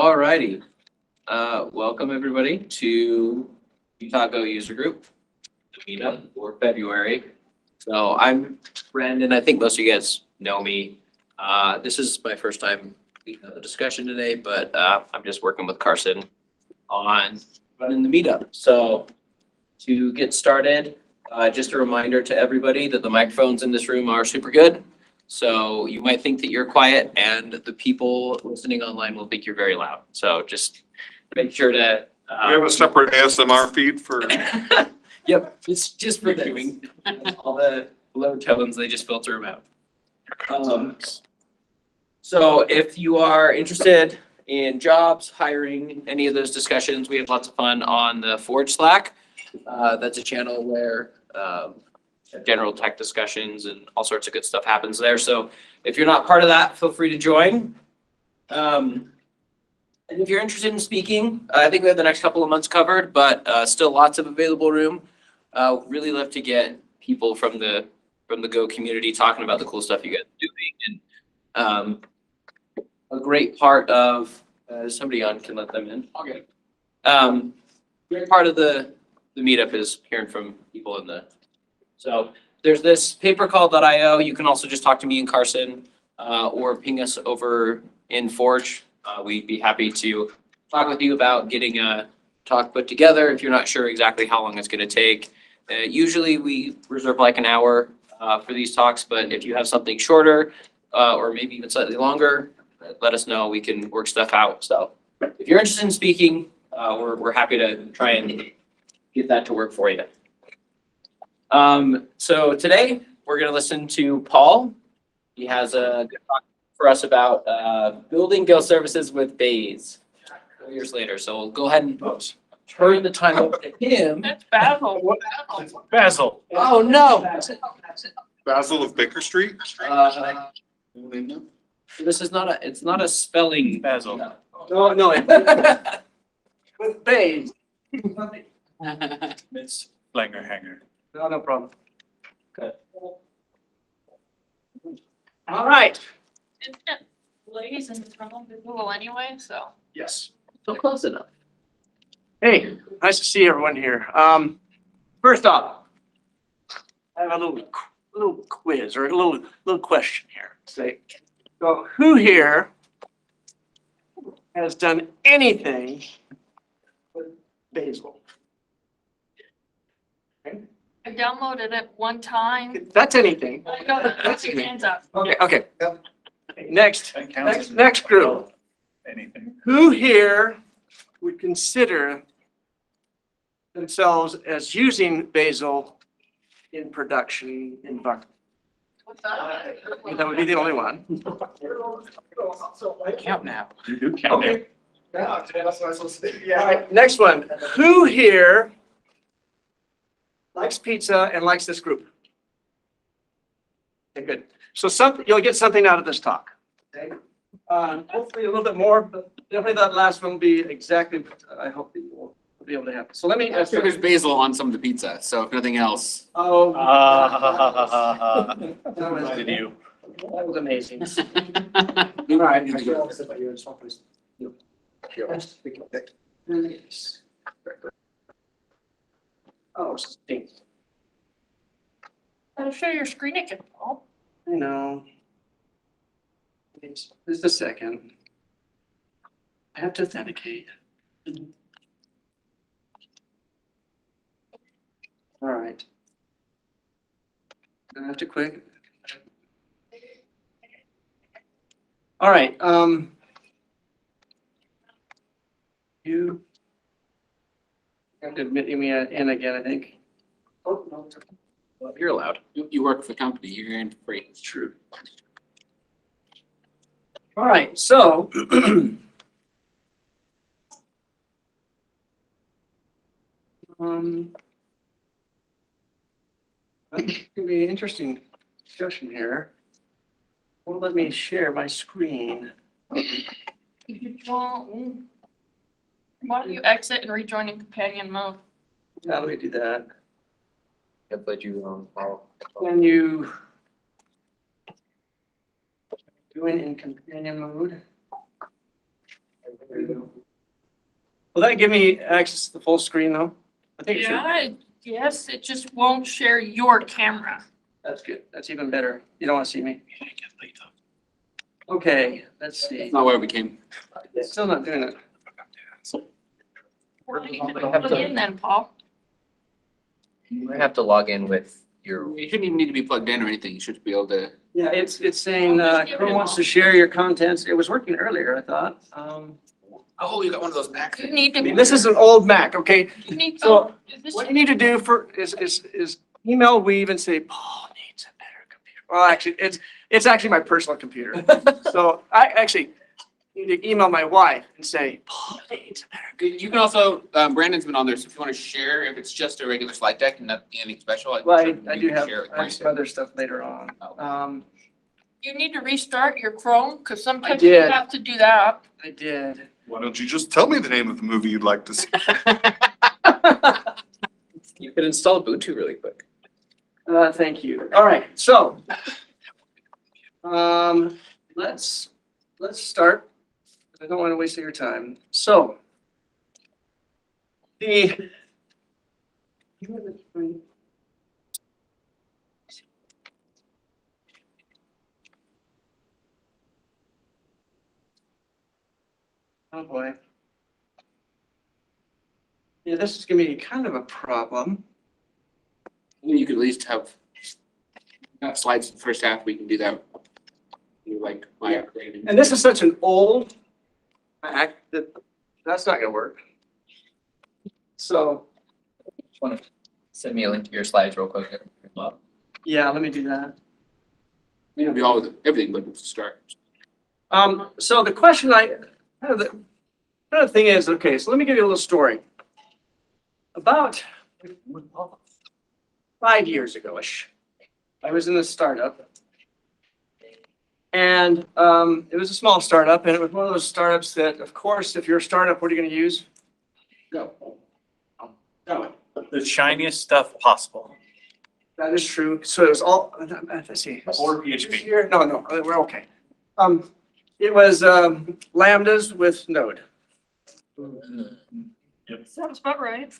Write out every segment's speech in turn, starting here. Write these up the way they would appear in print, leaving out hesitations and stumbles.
All righty. Welcome everybody to Utah Go User Group, the meetup for February. So I'm Brandon. I think most of you guys know me. This is my first time leading the discussion today, but I'm just working with Carson on running the meetup. So to get started, just a reminder to everybody that the microphones in this room are super good. So you might think that you're quiet and the people listening online will think you're very loud. So just make sure to. We have a separate ASMR feed for. Yep, it's just for this. All the low tones, they just filter them out. So if you are interested in jobs, hiring, any of those discussions, we have lots of fun on the Forge Slack. That's a channel where general tech discussions and all sorts of good stuff happens there. So if you're not part of that, feel free to join. And if you're interested in speaking, I think we have the next couple of months covered, but still lots of available room. Really love to get people from the Go community talking about the cool stuff you guys are doing. And a great part of somebody on can let them in. Okay. Great part of the meetup is hearing from people in the. So there's this paper called .io. You can also just talk to me and Carson or ping us over in Forge. We'd be happy to talk with you about getting a talk put together if you're not sure exactly how long it's going to take. Usually we reserve like an hour for these talks, but if you have something shorter or maybe even slightly longer, let us know. We can work stuff out. So if you're interested in speaking, we're happy to try and get that to work for you. So today we're going to listen to Paul. He has a good talk for us about building Go services with Bazel 4 years later. So we'll go ahead and turn the time over to him. That's Bazel. Basil. Oh, no. Basil of Baker Street? This is not it's not a spelling. Basil. No. With Baze. It's Flanger Hanger. No problem. Good. All right. Isn't it ladies in the room to Google anyway, so. Yes. So close enough. Hey, nice to see everyone here. First off, I have a little quiz or a little question here. Say, so who here has done anything with Bazel? I downloaded it one time. That's anything. I got That's your anything. hands up. Okay. Next group. Anything. Who here would consider themselves as using Bazel in production environment? That would be the only one. Count now. You do count it. Okay. All right, next one. Who here likes pizza and likes this group? Okay, good. So you'll get something out of this talk. Okay. Hopefully a little bit more, but definitely that last one will be exactly, I hope that you will be able to have. So let me. Sure, there's basil on some of the pizza, so if nothing else. Oh. Did you? That was amazing. All right. Oh, stink. I'll show your screen again, Paul. I know. Just a second. I have to authenticate. All right. I have to quit. All right. You have to admit me in again, I think. Oh, no. Well, you're allowed. You work for the company, you're in free. It's true. All right, so it's gonna be an interesting discussion here. Won't let me share my screen. Well, why don't you exit and rejoin in companion mode? How do we do that? I've let you follow. When you doing in companion mode. There you go. Will that give me access to the full screen though? I think it should. Yeah, yes, it just won't share your camera. That's good. That's even better. You don't want to see me. Okay, let's see. That's not where we came. It's still not doing it. Where do you put it in then, Paul? You might have to log in with your, You shouldn't even need to be plugged in or anything. You should be able to. Yeah, it's saying, Chrome wants to share your contents. It was working earlier, I thought. Oh, you got one of those Macs. You need I mean, to, this is an old Mac, okay? you need So, to, is this What you need to do is email Weave and say, Paul needs a better computer. Well, actually, it's actually my personal computer. So I actually need to email my wife and say, Paul needs a better computer. You can also, Brandon's been on there, so if you want to share, if it's just a regular slide deck and not anything special. Well, sure I you do can have, share it with I have some other stuff later on. Oh. you need to restart your Chrome, because sometimes I you did. have to do that. I did. Why don't you just tell me the name of the movie you'd like to see? You could install Ubuntu really quick. Thank you. All right, so let's start. I don't want to waste your time. So the oh boy. Yeah, this is gonna be kind of a problem. You could at least have slides in the first half. We can do that. You like my upgrade. And this is such an old Mac that that's not gonna work. So, just want to send me a link to your slides real quick. yeah, let me do that. You know, be all with everything, but it's a start. So the question the thing is, okay, so let me give you a little story. About 5 years ago-ish, I was in a startup. And it was a small startup, and it was one of those startups that, of course, if you're a startup, what are you gonna use? Go. Go. The shiniest stuff possible. That is true. So it was all, let's see. Or This PHP. year- No, we're okay. It was lambdas with Node. Sounds about right.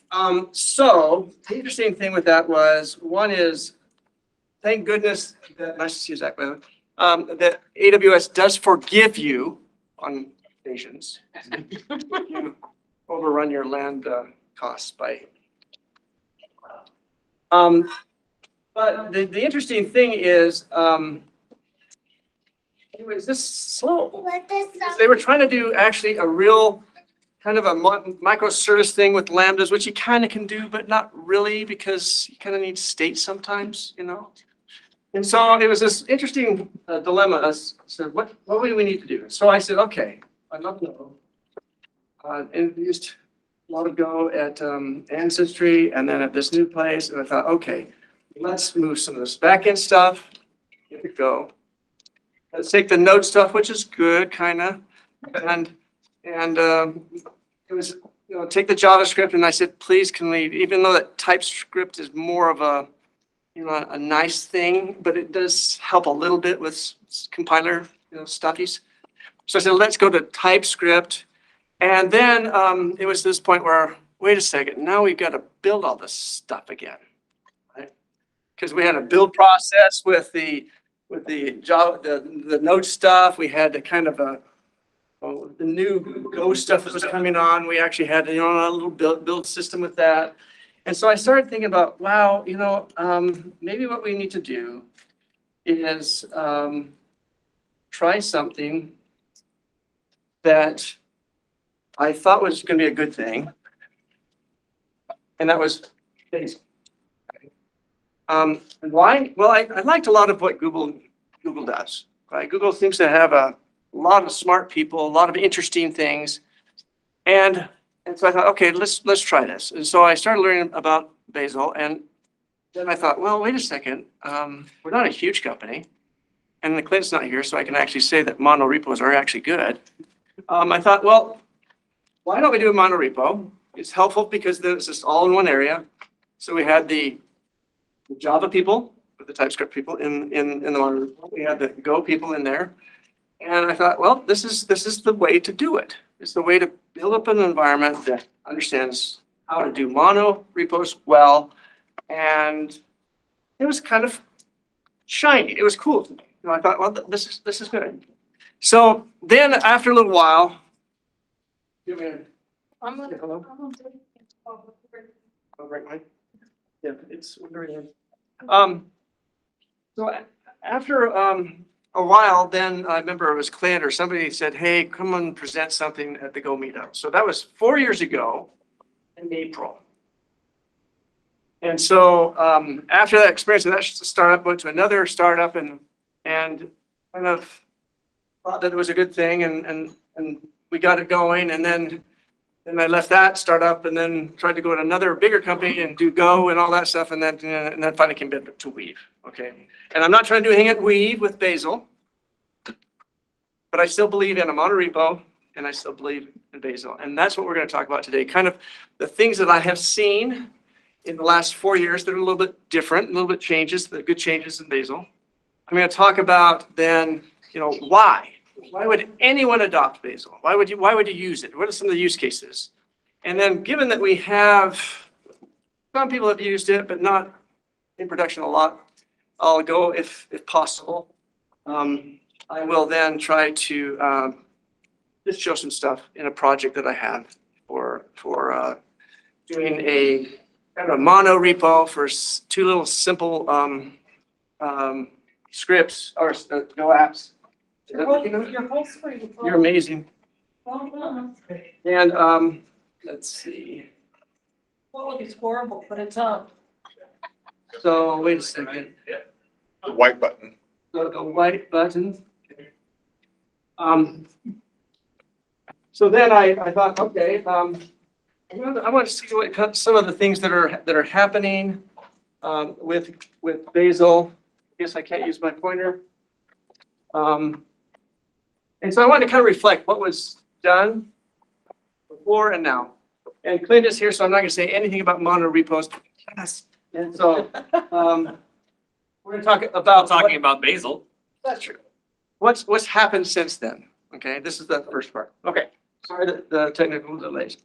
So the interesting thing with that was, one is, thank goodness, nice to see you, Zach, by the way, that AWS does forgive you on occasions. You overrun your land costs by. But the interesting thing is, it was this slow. They were trying to do actually a real kind of a microservice thing with lambdas, which you kind of can do, but not really, because you kind of need state sometimes, you know? And so it was this interesting dilemma. I said, what do we need to do? So I said, okay, I'd love to know. And used a lot of Go at Ancestry and then at this new place. And I thought, okay, let's move some of this backend stuff into Go. Let's take the Node stuff, which is good, kind of, and it was, you know, take the JavaScript, and I said, please, can we, even though that TypeScript is more of a, you know, a nice thing, but it does help a little bit with compiler, you know, stuffies. So I said, let's go to TypeScript, and then it was this point where, wait a second, now we've got to build all this stuff again, right? Because we had a build process with the Java, the Node stuff. We had the kind of the new Go stuff that was coming on. We actually had, you know, a little build system with that. And so I started thinking about, wow, you know, maybe what we need to do is try something that I thought was going to be a good thing. And that was Bazel. And why? Well, I liked a lot of what Google does, right? Google seems to have a lot of smart people, a lot of interesting things. And so I thought, okay, let's try this. And so I started learning about Bazel, and then I thought, well, wait a second. We're not a huge company, and the Clint's not here, so I can actually say that mono repos are actually good. I thought, well, why don't we do a mono repo? It's helpful because then it's just all in one area. So we had the Java people with the TypeScript people in the mono repo. We had the Go people in there. And I thought, well, this is the way to do it. is the way to build up an environment that understands how to do mono repos well. And it was kind of shiny. It was cool to me. You know, I thought, well, this is good. So then after a little while, give me a I'm gonna. hello. I'm gonna- Oh, right, Mike? Yeah, it's very good. So after a while, then I remember it was Clint or somebody said, hey, come and present something at the Go Meetup. So that was 4 years ago in April. And so after that experience, that startup went to another startup and kind of thought that it was a good thing and we got it going. And then I left that startup and then tried to go to another bigger company and do Go and all that stuff. And then finally came back to Weave. Okay. And I'm not trying to do hang at Weave with Bazel, but I still believe in a monorepo and I still believe in Bazel. And that's what we're going to talk about today. Kind of the things that I have seen in the last 4 years that are a little bit different, a little bit changes, the good changes in Bazel. I'm going to talk about then, you know, why? Why would anyone adopt Bazel? Why would you use it? What are some of the use cases? And then given that we have, some people have used it, but not in production a lot, I'll go if possible. I will then try to just show some stuff in a project that I have for doing a kind of a mono repo for two little simple scripts or Go apps. Your whole screen. You're amazing. Well done. And let's see. Quality's horrible, but it's up. So wait a second. The white button. So the white button. So then I thought, okay, I want to see what some of the things that are happening with Bazel. I guess I can't use my pointer. And so I wanted to kind of reflect what was done before and now. And Clint is here, so I'm not going to say anything about mono repos. Yes. And so we're going to talk about Talking about Bazel. That's true. What's happened since then? Okay, this is the first part. Okay, sorry the technical delays.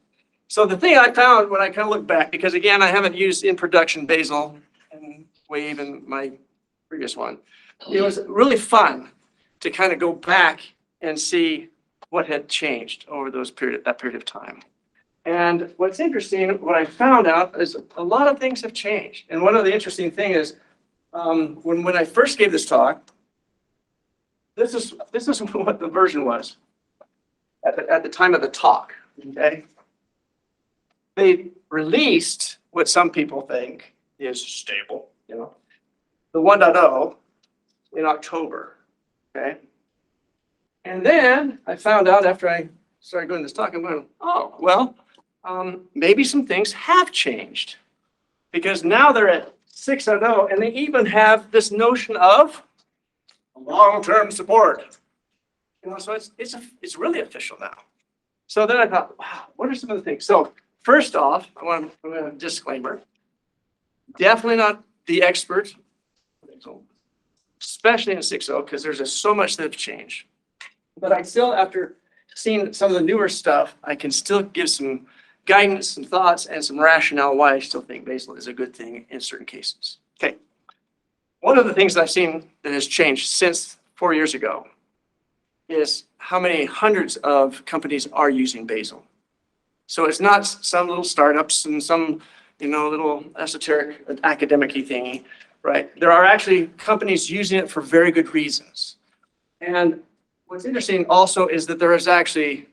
So the thing I found when I kind of look back, because again, I haven't used in production Bazel and Wave in my previous one. It was really fun to kind of go back and see what had changed over that period of time. And what's interesting, what I found out is a lot of things have changed. And one of the interesting thing is when I first gave this talk, this is what the version was at the time of the talk. Okay, they released what some people think is stable, you know, the 1.0 in October. Okay, and then I found out after I started going this talk, I'm going, oh well, maybe some things have changed because now they're at 6.0 and they even have this notion of long-term support. You know, so it's really official now. So then I thought, wow, what are some of the things? So first off, I want a disclaimer. Definitely not the expert, especially in 6.0, because there's just so much that have changed. But I still, after seeing some of the newer stuff, I can still give some guidance, some thoughts, and some rationale why I still think Bazel is a good thing in certain cases. Okay. One of the things that I've seen that has changed since 4 years ago is how many hundreds of companies are using Bazel. So it's not some little startups and some, you know, little esoteric academic-y thingy, right? There are actually companies using it for very good reasons. And what's interesting also is that there is actually,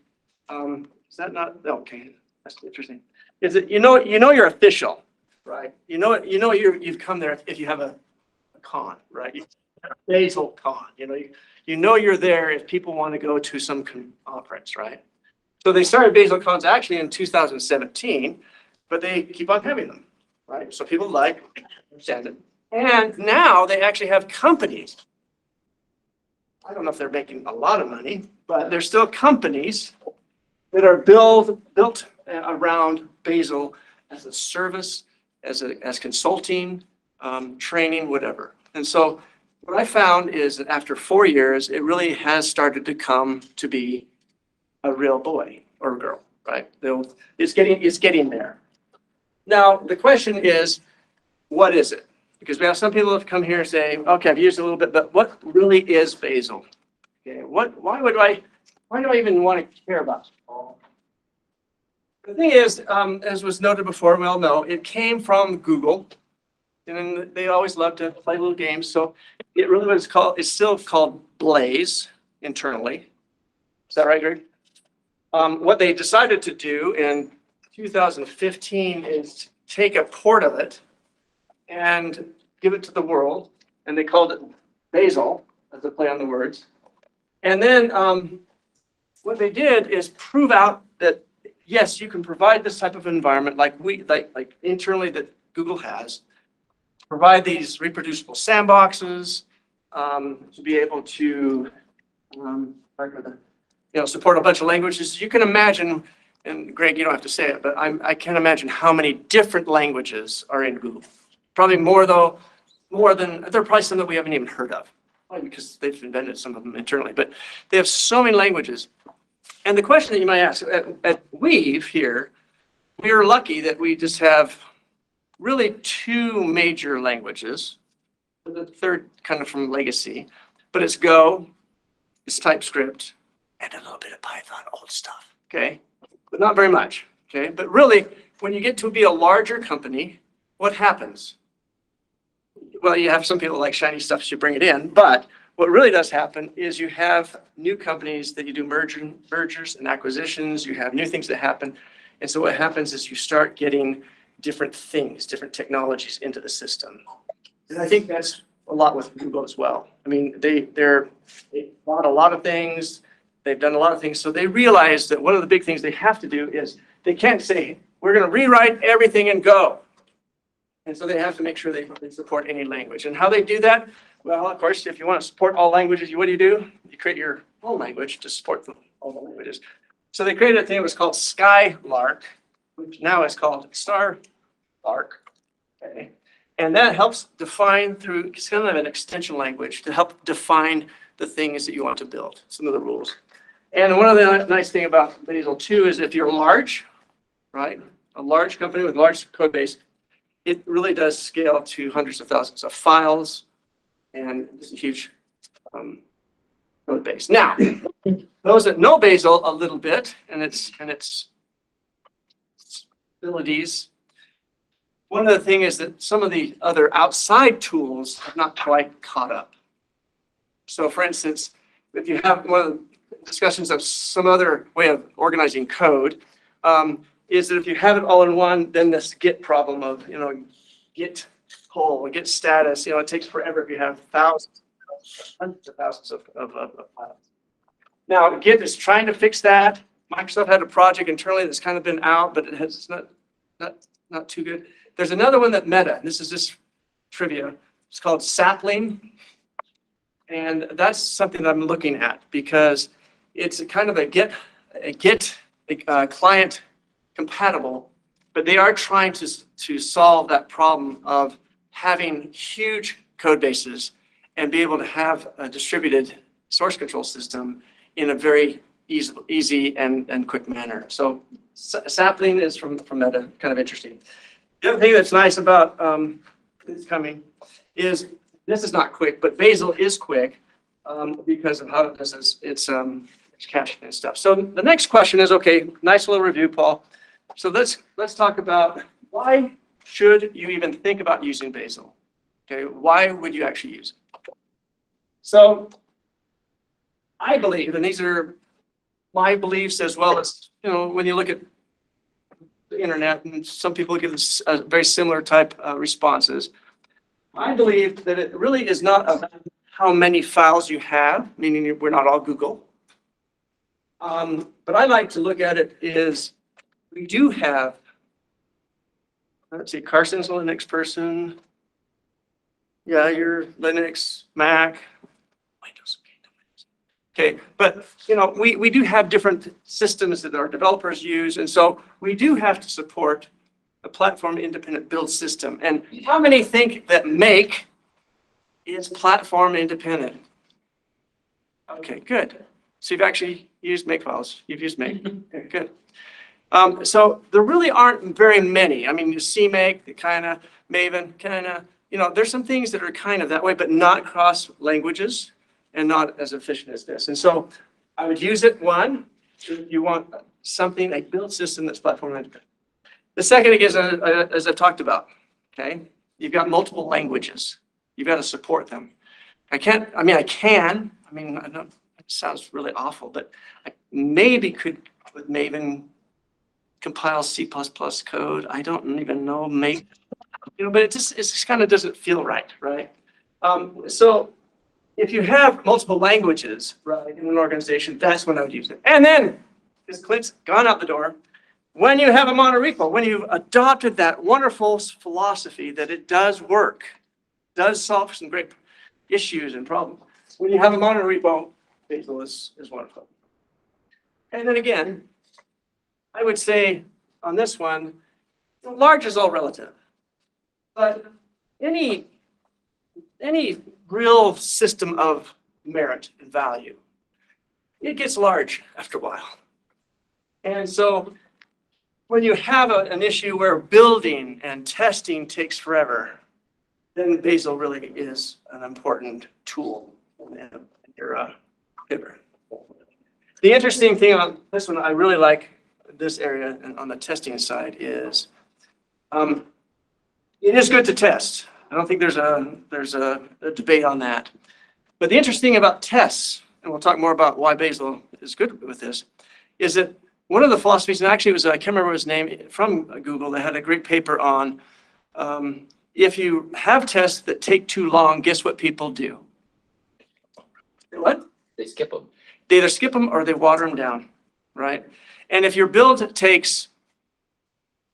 is that not, okay, that's interesting. Is that you know you're official, right? You know you've come there if you have a con, right? Bazel con, you know you're there if people want to go to some conference, right? So they started Bazel cons actually in 2017, but they keep on having them, right? So people understand it. And now they actually have companies. I don't know if they're making a lot of money, but there's still companies that are built around Bazel as a service, as consulting, training, whatever. And so what I found is that after 4 years, it really has started to come to be a real boy. or a girl, right? It's getting there. Now, the question is, what is it? Because we have some people who have come here and say, okay, I've used it a little bit, but what really is Bazel? Okay, why do I even want to care about it? The thing is, as was noted before, we all know, it came from Google. And they always love to play little games. So it really was it's still called Blaze internally. Is that right, Greg? What they decided to do in 2015 is take a port of it and give it to the world. And they called it Bazel, as a play on the words. And then what they did is prove out that, yes, you can provide this type of environment like internally that Google has. Provide these reproducible sandboxes to be able to support a bunch of languages. You can imagine, and Greg, you don't have to say it, but I can't imagine how many different languages are in Google. Probably more than, there are probably some that we haven't even heard of, probably because they've invented some of them internally, but they have so many languages. And the question that you might ask, at Weave here, we are lucky that we just have really two major languages, the third kind of from legacy, but it's Go, it's TypeScript, and a little bit of Python, old stuff, okay? But not very much, okay? But really, when you get to be a larger company, what happens? Well, you have some people like shiny stuff, so you bring it in, but what really does happen is you have new companies that you do mergers and acquisitions, you have new things that happen, and so what happens is you start getting different things, different technologies into the system. And I think that's a lot with Google as well. I mean, they bought a lot of things, they've done a lot of things, so they realize that one of the big things they have to do is they can't say, we're going to rewrite everything in Go. And so they have to make sure they support any language. And how they do that? Well, of course, if you want to support all languages, what do? You create your own language to support all the languages. So they created a thing that was called Skylark, which now is called Starlark. Okay. And that helps define through, it's kind of an extension language to help define the things that you want to build, some of the rules. And one of the nice thing about Bazel too is if you're large, right, a large company with large code base, it really does scale to hundreds of thousands of files, and it's a huge code base. Now, those that know Bazel a little bit and its abilities, one of the things is that some of the other outside tools have not quite caught up. So for instance, if you have one of the discussions of some other way of organizing code, is that if you have it all in one, then this Git problem of, Git pull, Git status, it takes forever if you have thousands, hundreds of thousands of files. Now, Git is trying to fix that. Microsoft had a project internally that's kind of been out, but it's not too good. There's another one that Meta, and this is just trivia, it's called Sapling. And that's something that I'm looking at because it's a kind of a Git client compatible, but they are trying to solve that problem of having huge code bases and be able to have a distributed source control system in a very easy and quick manner. So Sapling is from Meta, kind of interesting. The other thing that's nice about this coming is this is not quick, but Bazel is quick because of how it does its caching and stuff. So the next question is, okay, nice little review, Paul. So let's talk about why should you even think about using Bazel? Okay, why would you actually use it? So I believe, and these are my beliefs as well as, when you look at the internet, and some people give us a very similar type responses. I believe that it really is not about how many files you have, meaning we're not all Google. But I like to look at it is we do have, let's see, Carson's a Linux person. Yeah, you're Linux, Mac, Windows. Okay, but we do have different systems that our developers use, and so we do have to support a platform independent build system. And how many think that Make is platform independent? Okay, good. So you've actually used Makefiles. You've used Make. Okay, good. So there really aren't very many. I mean, you CMake, the kind of Maven, kind of, there's some things that are kind of that way, but not cross languages and not as efficient as this. And so I would use it, one, if you want something, a build system that's platform independent. The second is, as I've talked about, okay, you've got multiple languages. You've got to support them. I can, I don't, it sounds really awful, but I maybe could, with Maven, compile C++ code. I don't even know, maybe, but it just kind of doesn't feel right, right? So if you have multiple languages, right, in an organization, that's when I would use it. And then, because Clint's gone out the door, when you have a monorepo, when you've adopted that wonderful philosophy that it does work, does solve some great issues and problems, when you have a monorepo, Bazel is wonderful. And then again, I would say on this one, large is all relative. But any real system of merit and value, it gets large after a while. And so when you have an issue where building and testing takes forever, then Bazel really is an important tool in your paper. The interesting thing on this one, I really like this area and on the testing side is, it is good to test. I don't think there's a debate on that. But the interesting thing about tests, and we'll talk more about why Bazel is good with this, is that one of the philosophies, and actually it was, I can't remember his name, from Google, they had a great paper on, if you have tests that take too long, guess what people do? What? They skip them. They either skip them or they water them down, right? And if your build takes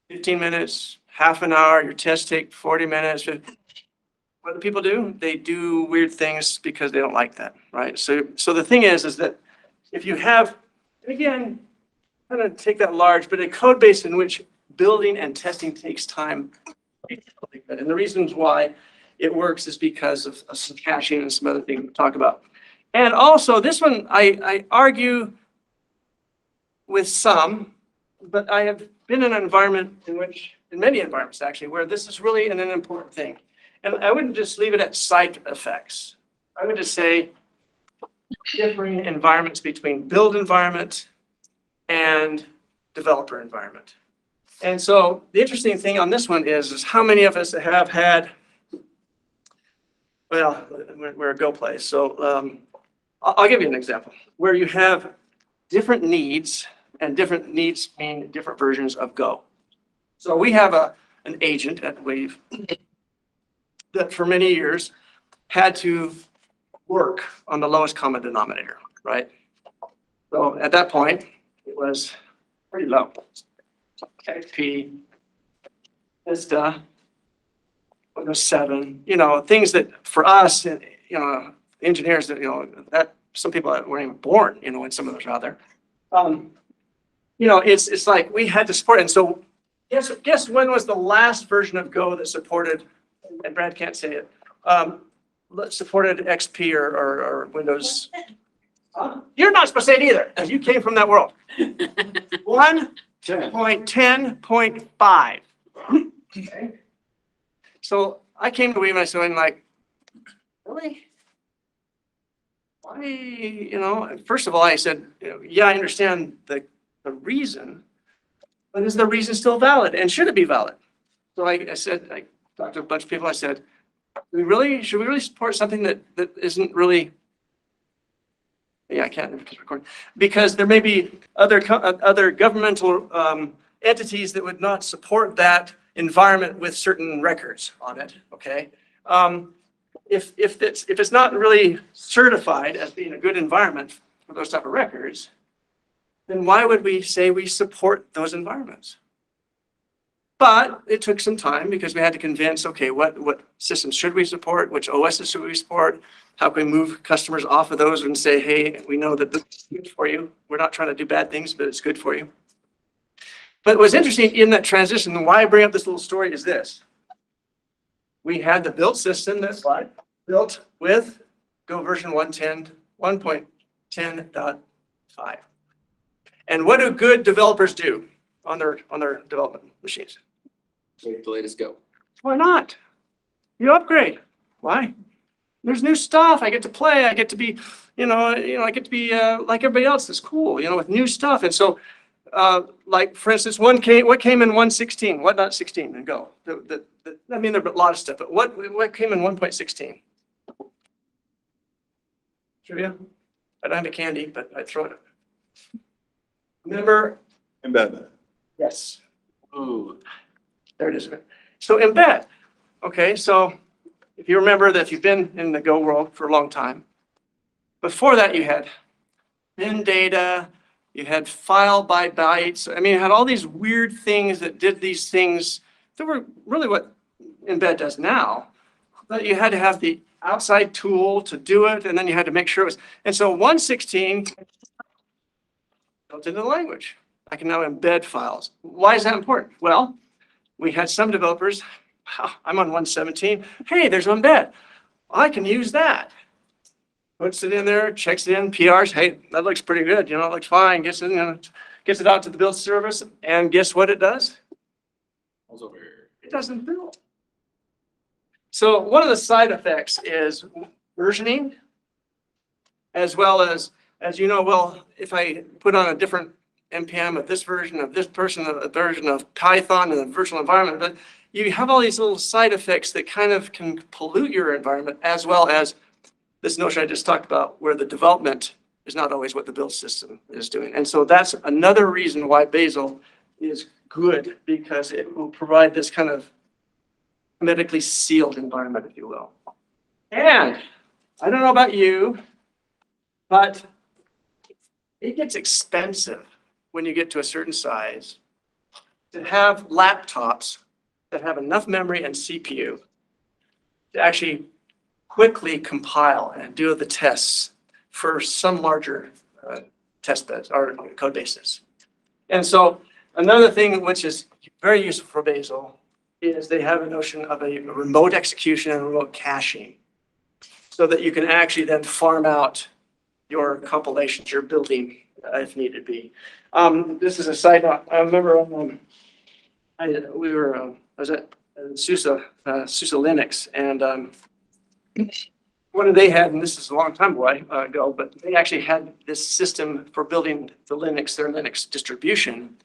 15 minutes, half an hour, your tests take 40 minutes, what do people do? They do weird things because they don't like that, right? So the thing is that if you have, and again, I'm going to take that large, but a code base in which building and testing takes time. And the reasons why it works is because of some caching and some other things we'll talk about. And also this one, I argue with some, but I have been in an environment in many environments actually, where this is really an important thing. And I wouldn't just leave it at side effects. I would just say differing environments between build environment and developer environment. And so the interesting thing on this one is how many of us have had, well, we're a Go place. So I'll give you an example where you have different needs, and different needs mean different versions of Go. So we have an agent at Wave that for many years had to work on the lowest common denominator, right? So at that point, it was pretty low. XP, Vista, Windows 7, things that for us, engineers that, that some people that weren't even born, when some of those are out there. It's like we had to support it. And so guess when was the last version of Go that supported, and Brad can't say it, supported XP or Windows? You're not supposed to say it either, because you came from that world. 1.10.5. Okay. So I came to Weave and I said, like, really? Why, first of all, I said, yeah, I understand the reason, but is the reason still valid? And should it be valid? So I said, I talked to a bunch of people, I said, should we really support something that isn't really, yeah, I can't record, because there may be other governmental entities that would not support that environment with certain records on it, okay? If it's not really certified as being a good environment for those type of records, then why would we say we support those environments? But it took some time because we had to convince, okay, what systems should we support? Which OSs should we support? How can we move customers off of those and say, hey, we know that this is good for you. We're not trying to do bad things, but it's good for you. But what's interesting in that transition, and why I bring up this little story is this. We had the build system that's built with Go version 1.10.5. 5. And what do good developers do on their development machines? Wait, the latest go. Why not? You upgrade. Why? There's new stuff. I get to play. I get to be, I get to be like everybody else. That's cool, with new stuff. And so, like for instance, what came in 1.16? What not 16? And go. I mean, there's a lot of stuff, but what came in 1.16? Trivia? I don't have a candy, but I'd throw it. Remember? Embed. Yes. Ooh. There it is. So embed. Okay, so if you remember that if you've been in the Go world for a long time, before that you had bin data, you had file by bytes. I mean, you had all these weird things that did these things that were really what embed does now. But you had to have the outside tool to do it, and then you had to make sure it was. And so 1.16 built into the language. I can now embed files. Why is that important? Well, we had some developers, wow, I'm on 1.17. Hey, there's embed. I can use that. Puts it in there, checks it in, PRs. Hey, that looks pretty good. It looks fine. Gets it out to the build service, and guess what it does? All's over. It doesn't build. So one of the side effects is versioning, as well as well, if I put on a different NPM of this version of this person, a version of Python and a virtual environment, but you have all these little side effects that kind of can pollute your environment, as well as this notion I just talked about, where the development is not always what the build system is doing. And so that's another reason why Bazel is good, because it will provide this kind of hermetically sealed environment, if you will. And I don't know about you, but it gets expensive when you get to a certain size to have laptops that have enough memory and CPU to actually quickly compile and do the tests for some larger test beds or code bases. And so another thing which is very useful for Bazel is they have a notion of a remote execution and remote caching, so that you can actually then farm out your compilations, your building, if needed be. This is a side note. I remember I was at SUSE Linux, and what they had, and this is a long time ago, but they actually had this system for building their Linux distribution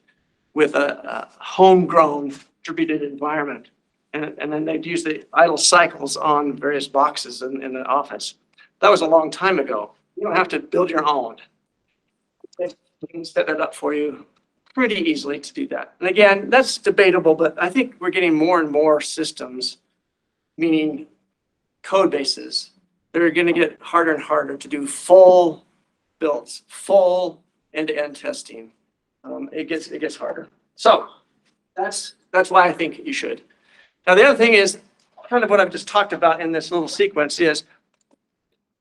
with a homegrown distributed environment. And then they'd use the idle cycles on various boxes in the office. That was a long time ago. You don't have to build your own. They can set that up for you pretty easily to do that. And again, that's debatable, but I think we're getting more and more systems, meaning code bases, that are going to get harder and harder to do full builds, full end-to-end testing. It gets harder. So that's why I think you should. Now, the other thing is kind of what I've just talked about in this little sequence is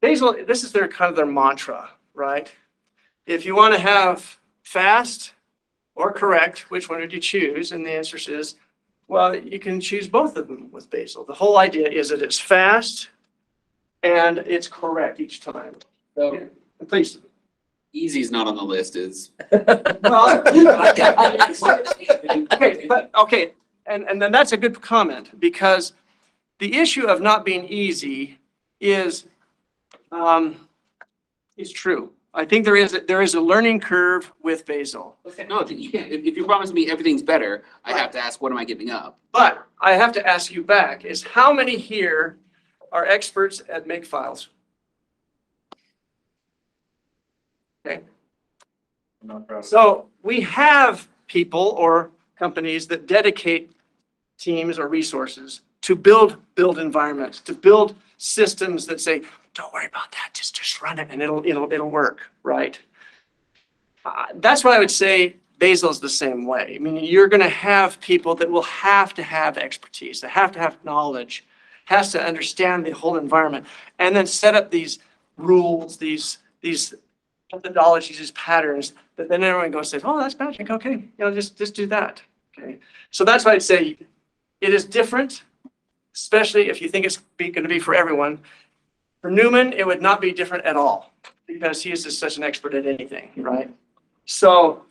Bazel, this is their kind of their mantra, right? If you want to have fast or correct, which one would you choose? And the answer is, well, you can choose both of them with Bazel. The whole idea is that it's fast and it's correct each time. So Please. easy's not on the list, is. Well, okay, and then that's a good comment, because the issue of not being easy is true. I think there is a learning curve with Bazel. No, you can't. If you promise me everything's better, I have to ask, what am I giving up? But I have to ask you back, is how many here are experts at makefiles? Okay. So we have people or companies that dedicate teams or resources to build environments, to build systems that say, don't worry about that, just run it and it'll work, right? That's why I would say Bazel's the same way. I mean, you're going to have people that will have to have expertise, they have to have knowledge, has to understand the whole environment, and then set up these rules, these methodologies, these patterns that then everyone goes and says, oh, that's magic. Okay, just do that. Okay, so that's why I'd say it is different, especially if you think it's going to be for everyone. For Newman, it would not be different at all. because he is just such an expert at anything, right? So,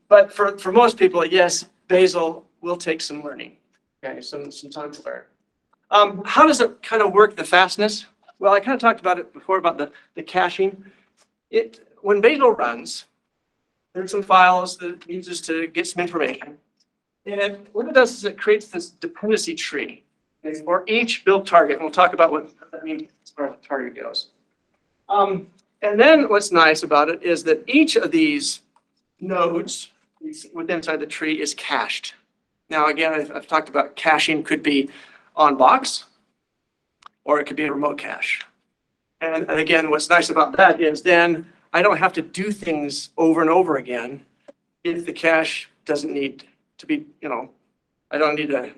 but for most people, yes, Bazel will take some learning. Okay, some time to learn. How does it kind of work, the fastness? Well, I kind of talked about it before about the caching. When Bazel runs, there's some files that it uses to get some information. And what it does is it creates this dependency tree for each build target. And we'll talk about what that means as far as the target goes. And then what's nice about it is that each of these nodes within inside the tree is cached. Now, again, I've talked about caching could be on box, or it could be a remote cache. And again, what's nice about that is then I don't have to do things over and over again if the cache doesn't need to be, I don't need to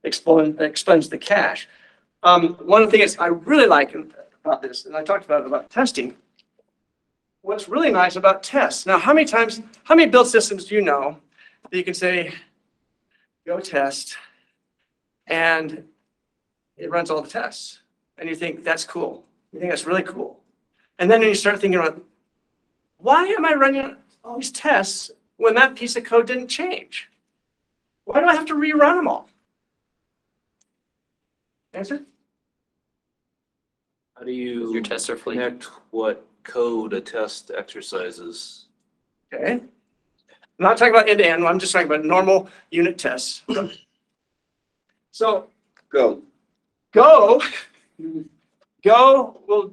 expunge the cache. One of the things I really like about this, and I talked about testing, what's really nice about tests. Now, how many build systems do you know that you can say, go test, and it runs all the tests? And you think, that's cool. You think that's really cool. And then you start thinking about, why am I running all these tests when that piece of code didn't change? Why do I have to rerun them all? Answer? How do you Your tests are fleeting. connect what code a test exercises? Okay. I'm not talking about end-to-end. I'm just talking about normal unit tests. So Go. Go will,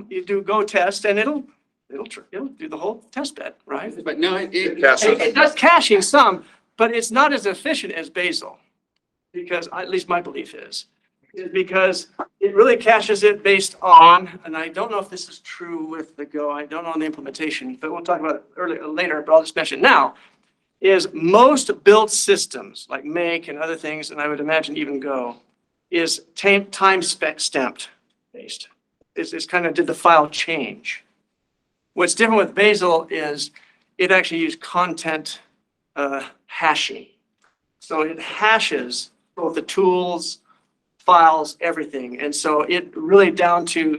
you do Go test and it'll do the whole test bed, right? But no, It does caching some, but it's not as efficient as Bazel, because at least my belief is because it really caches it based on, and I don't know if this is true with the Go, I don't know the implementation, but we'll talk about it later, but I'll just mention now, is most built systems like Make and other things, and I would imagine even Go, is time stamped based. It's kind of did the file change. What's different with Bazel is it actually used content hashing. So it hashes both the tools, files, everything. And so it really down to,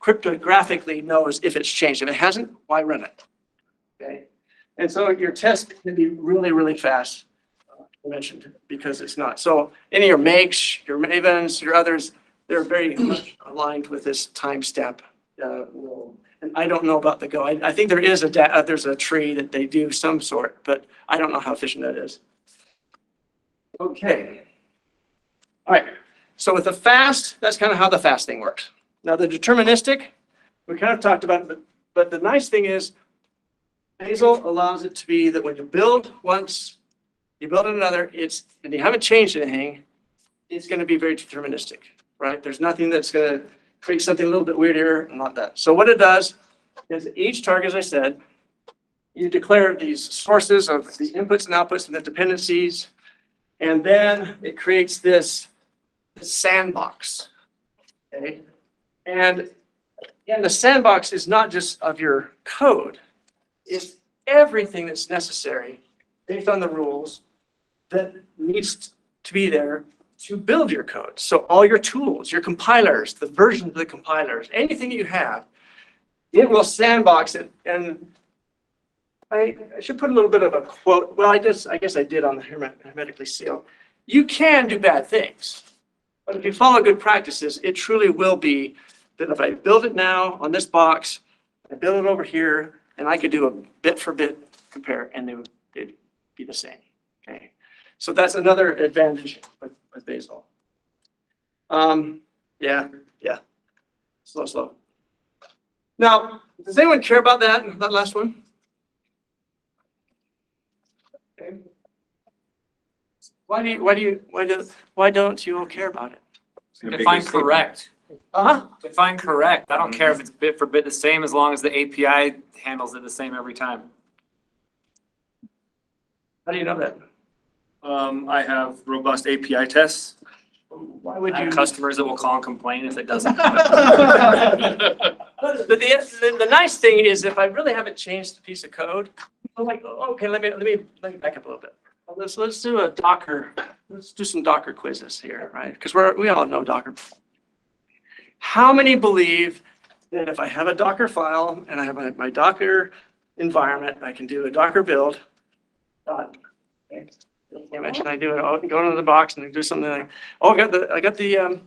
cryptographically knows if it's changed. If it hasn't, why run it? Okay. And so your test can be really, really fast, I mentioned, because it's not. So any of your Makes, your Mavens, your others, they're very much aligned with this timestamp rule. And I don't know about the Go. I think there is there's a tree that they do some sort, but I don't know how efficient that is. Okay. All right. So with the fast, that's kind of how the fast thing works. Now the deterministic, we kind of talked about it, but the nice thing is Bazel allows it to be that when you build once, you build another, and you haven't changed anything, it's going to be very deterministic, right? There's nothing that's going to create something a little bit weird here, and not that. So what it does is each target, as I said, you declare these sources of the inputs and outputs and the dependencies, and then it creates this sandbox, okay? And the sandbox is not just of your code, it's everything that's necessary based on the rules that needs to be there to build your code. So all your tools, your compilers, the versions of the compilers, anything you have, it will sandbox it. And I should put a little bit of a quote. Well, I guess I did on the hermetically sealed. You can do bad things, but if you follow good practices, it truly will be that if I build it now on this box, I build it over here, and I could do a bit for bit compare, and they'd be the same. Okay, so that's another advantage with Bazel. Yeah, slow. Now, does anyone care about that last one? Okay. Why don't you all care about it? Define correct. Uh-huh. Define correct. I don't care if it's bit for bit the same as long as the API handles it the same every time. How do you know that? I have robust API tests. Why would I you? have customers that will call and complain if it doesn't. But the nice thing is if I really haven't changed the piece of code, I'm like, okay, let me back up a little bit. Let's do a Docker. Let's do some Docker quizzes here, right? Because we all know Docker. How many believe then if I have a Docker file and I have my Docker environment, I can do a Docker build. Image, and I do it, I'll go into the box and do something like, oh, I got the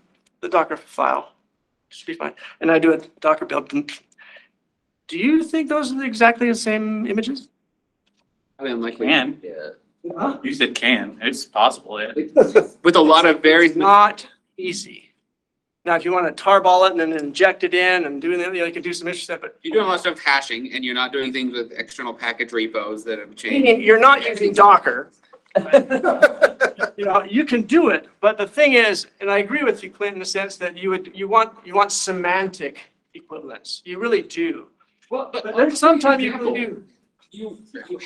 Docker file. Should be fine. And I do a Docker build. Do you think those are exactly the same images? I mean, like, Can, Yeah. Huh? you said can, it's possible, yeah. with a lot of very, It's not easy. Now, if you want to tarball it and then inject it in and do, you can do some interesting stuff, but you're doing a lot of stuff hashing and you're not doing things with external package repos that have changed. you're not using Docker. You know, you can do it, but the thing is, and I agree with you, Clint, in the sense that you want semantic equivalence. You really do. Well, But there's sometimes you really do. You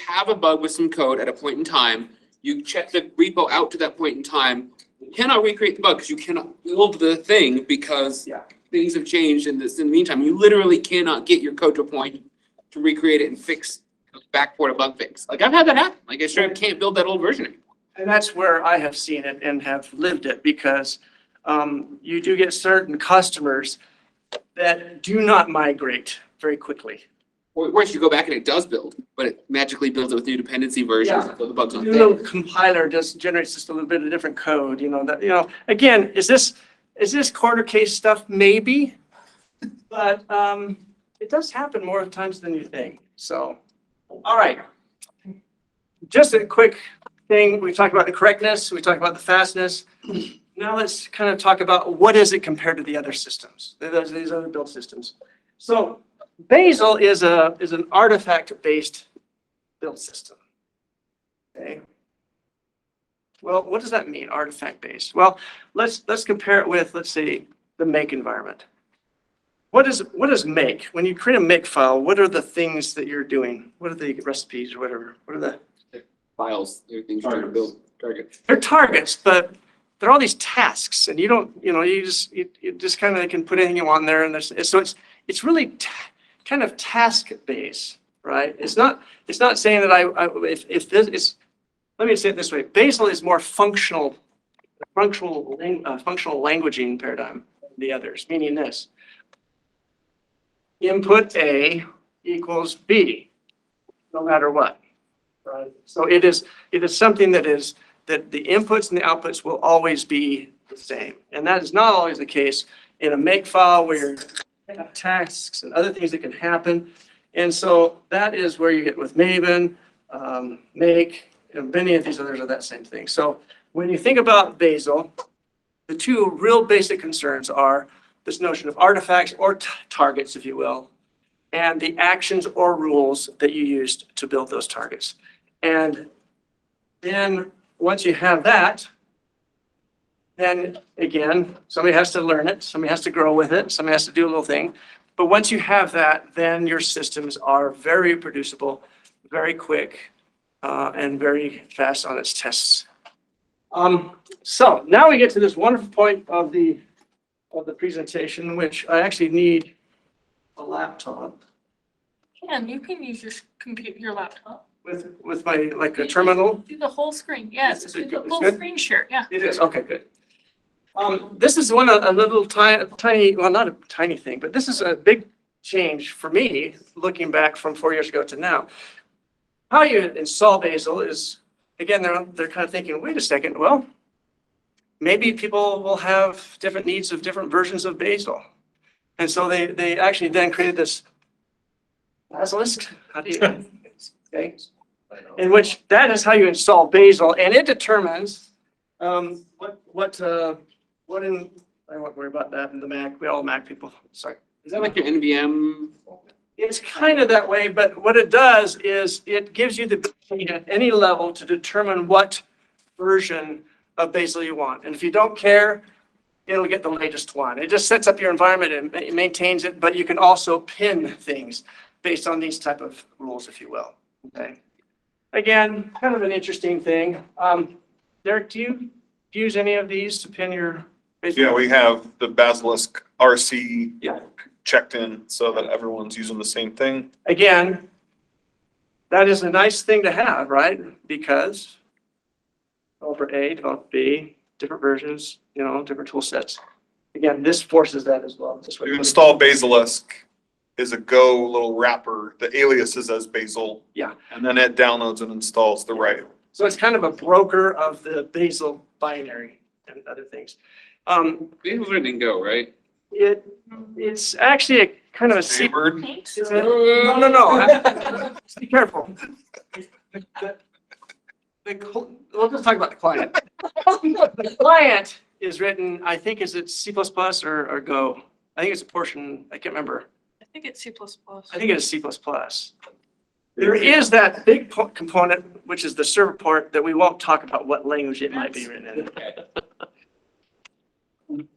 have a bug with some code at a point in time, you check the repo out to that point in time, you cannot recreate the bug because you cannot build the thing because Yeah. things have changed in the meantime. You literally cannot get your code to a point to recreate it and fix, backport a bug fix. Like I've had that happen. Like I straight up can't build that old version anymore. And that's where I have seen it and have lived it because you do get certain customers that do not migrate very quickly. Or worse, you go back and it does build, but it magically builds it with new dependency versions, Yeah. so the bug's not The there. little compiler just generates just a little bit of different code, that, again, is this corner case stuff? Maybe. But it does happen more times than you think. So, all right. Just a quick thing. We talked about the correctness. We talked about the fastness. Now let's kind of talk about what is it compared to the other systems, these other build systems. So Bazel is an artifact-based build system. Okay. Well, what does that mean, artifact-based? Well, let's compare it with, let's say, the make environment. What is make? When you create a make file, what are the things that you're doing? What are the recipes or whatever? What are the Files, there are things you're trying to build, target. They're targets, but they're all these tasks, and you just kind of can put anything you want there, and so it's really kind of task based, right? It's not saying that if this is, let me say it this way: Bazel is more functional languaging paradigm than the others, meaning this: input A equals B, no matter what. Right. So it is something that the inputs and the outputs will always be the same. And that is not always the case in a make file where you have tasks and other things that can happen. And so that is where you get with Maven, make, many of these others are that same thing. So when you think about Bazel, the two real basic concerns are this notion of artifacts or targets, if you will, and the actions or rules that you used to build those targets. And then once you have that, then again, somebody has to learn it, somebody has to grow with it, somebody has to do a little thing. But once you have that, then your systems are very reproducible, very quick, and very fast on its tests. So now we get to this wonderful point of the presentation, which I actually need a laptop You can use your laptop. with my, like a terminal. Do the whole screen, yes, Is it do good? the It's full good? screen share, yeah. It is, okay, good. This is a little tiny, well, not a tiny thing, but this is a big change for me, looking back from 4 years ago to now. How you install Bazel is, again, they're kind of thinking, wait a second, well, maybe people will have different needs of different versions of Bazel. And so they actually then created this Basilisk, how do you, okay? In which that is how you install Bazel, and it determines what in, I won't worry about that in the Mac. We all Mac people. Sorry. Is that like your NVM? It's kind of that way, but what it does is it gives you the ability at any level to determine what version of Bazel you want. And if you don't care, it'll get the latest one. It just sets up your environment and it maintains it, but you can also pin things based on these type of rules, if you will. Okay. Again, kind of an interesting thing. Derek, do you use any of these to pin your? Yeah, we have the Basilisk RC Yeah. checked in so that everyone's using the same thing. Again, that is a nice thing to have, right? Because developer A, developer B, different versions, different tool sets. Again, this forces that as well. This way. You install Basilisk is a Go little wrapper. The alias is as Bazel. Yeah. And then it downloads and installs the right. So it's kind of a broker of the Bazel binary and other things. Bazel's written in Go, right? It's actually a kind of a secret. Hammered. No. Be careful. We'll just talk about the client. The client is written, I think, is it C++ or Go? I think it's a portion, I can't remember. I think it's C++. I think it is C++. There is that big component, which is the server part, that we won't talk about what language it might be written in.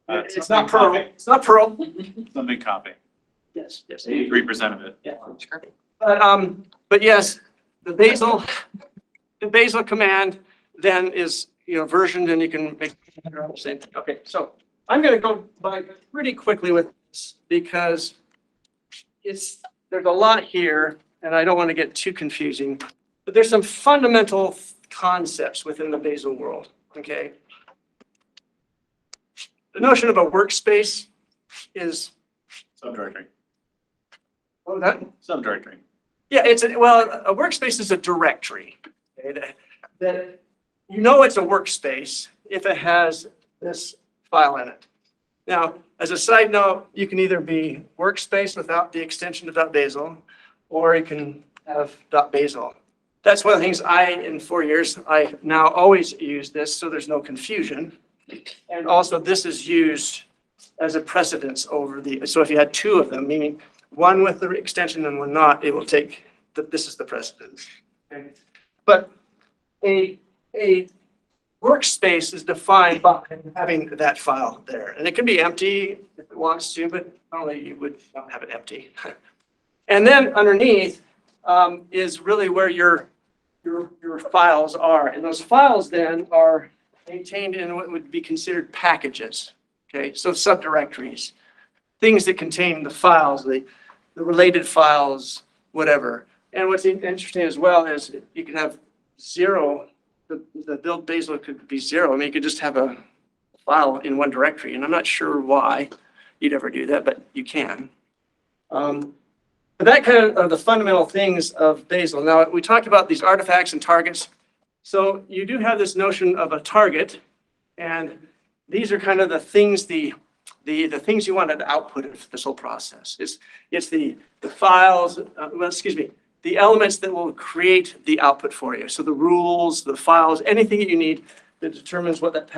It's not Perl. It's not Perl. Something copy. Yes. 83% of it. Yeah. But yes, the Bazel command then is, versioned, and you can make your own same thing. Okay, so I'm going to go by pretty quickly with this because there's a lot here, and I don't want to get too confusing. But there's some fundamental concepts within the Bazel world. Okay. The notion of a workspace is Subdirectory. what was that? Subdirectory. Yeah, a workspace is a directory. Okay, that it's a workspace if it has this file in it. Now, as a side note, you can either be workspace without the extension of .bazel, or you can have .bazel. That's one of the things in 4 years, I now always use this, so there's no confusion. And also, this is used as a precedence over so if you had two of them, meaning one with the extension and one not, it will take, this is the precedence. Okay? But a workspace is defined by having that file there. And it can be empty if it wants to, but normally you would not have it empty. And then underneath is really where your files are. And those files then are maintained in what would be considered packages. Okay, so subdirectories, things that contain the files, the related files, whatever. And what's interesting as well is you can have zero, the build Bazel could be zero. I mean, you could just have a file in one directory, and I'm not sure why you'd ever do that, but you can. But that kind of are the fundamental things of Bazel. Now, we talked about these artifacts and targets. So you do have this notion of a target, and these are kind of the things, the things you want to output of this whole process. It's the files, the elements that will create the output for you. So the rules, the files, anything that you need that determines what that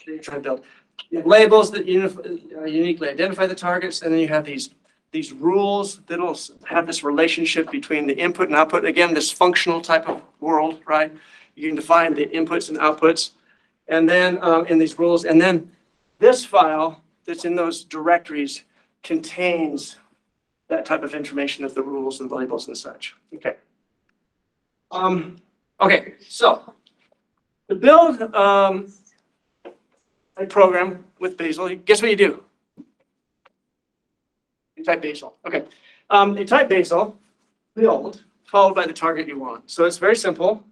you're trying to build. You have labels that uniquely identify the targets, and then you have these rules that'll have this relationship between the input and output. Again, this functional type of world, right? You can define the inputs and outputs, and then in these rules, and then this file that's in those directories contains that type of information of the rules and the labels and such. Okay. Okay, so to build a program with Bazel, guess what you do? You type Bazel. Okay. You type Bazel, build, followed by the target you want. So it's very simple.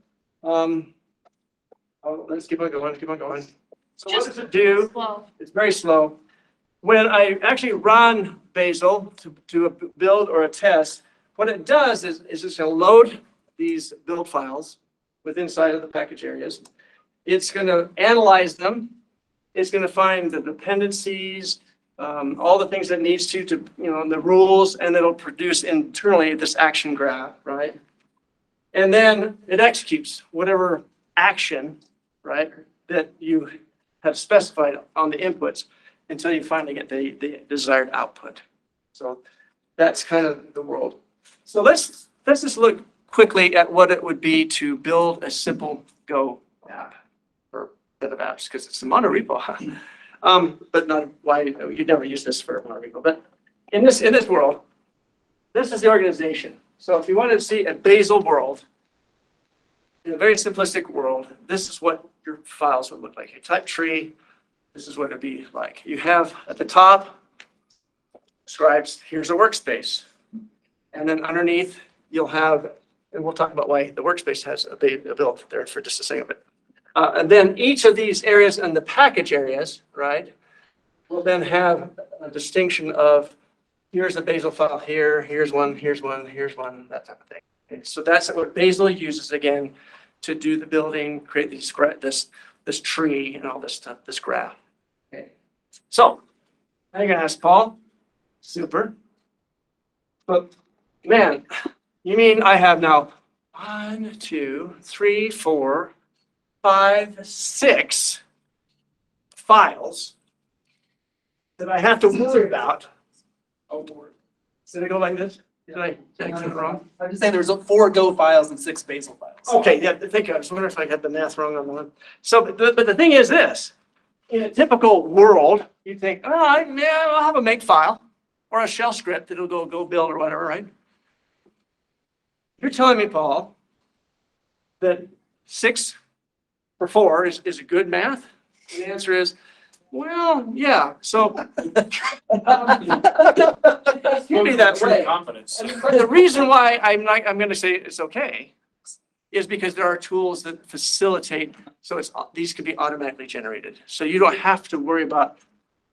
Let's keep on going. So what does it do? Slow. It's very slow. When I actually run Bazel to a build or a test, what it does is it's going to load these build files with inside of the package areas. It's going to analyze them. It's going to find the dependencies, all the things that it needs to the rules, and it'll produce internally this action graph, right? And then it executes whatever action, right, that you have specified on the inputs until you finally get the desired output. So that's kind of the world. So let's just look quickly at what it would be to build a simple Go app or set of apps, because it's a monorepo. But not why you'd never use this for a monorepo. But in this world, this is the organization. So if you wanted to see a Bazel world, in a very simplistic world, this is what your files would look like. You type tree, this is what it'd be like. You have at the top, describes, here's a workspace. And then underneath, you'll have, and we'll talk about why the workspace has a build there for just a second. And then each of these areas and the package areas, right, will then have a distinction of here's a Bazel file here, here's one, here's one, here's one, that type of thing. Okay, so that's what Bazel uses again to do the building, create these this tree and all this stuff, this graph. Okay. So I'm gonna ask Paul. Super. But man, you mean I have now 1, 2, 3, 4, 5, 6 files that I have to worry about. Oh, Lord. Did I go like this? Did I do it wrong? I'm just saying there's 4 Go files and 6 Bazel files. Okay, yeah, thank you. I was wondering if I had the math wrong on one. So, but the thing is this, in a typical world, you think, oh, yeah, I'll have a make file or a shell script that'll go build or whatever, right? You're telling me, Paul, that 6 for 4 is a good math? And the answer is, well, yeah, so. It's gonna be that way. Confidence. But the reason why I'm gonna say it's okay is because there are tools that facilitate, so these can be automatically generated. So you don't have to worry about,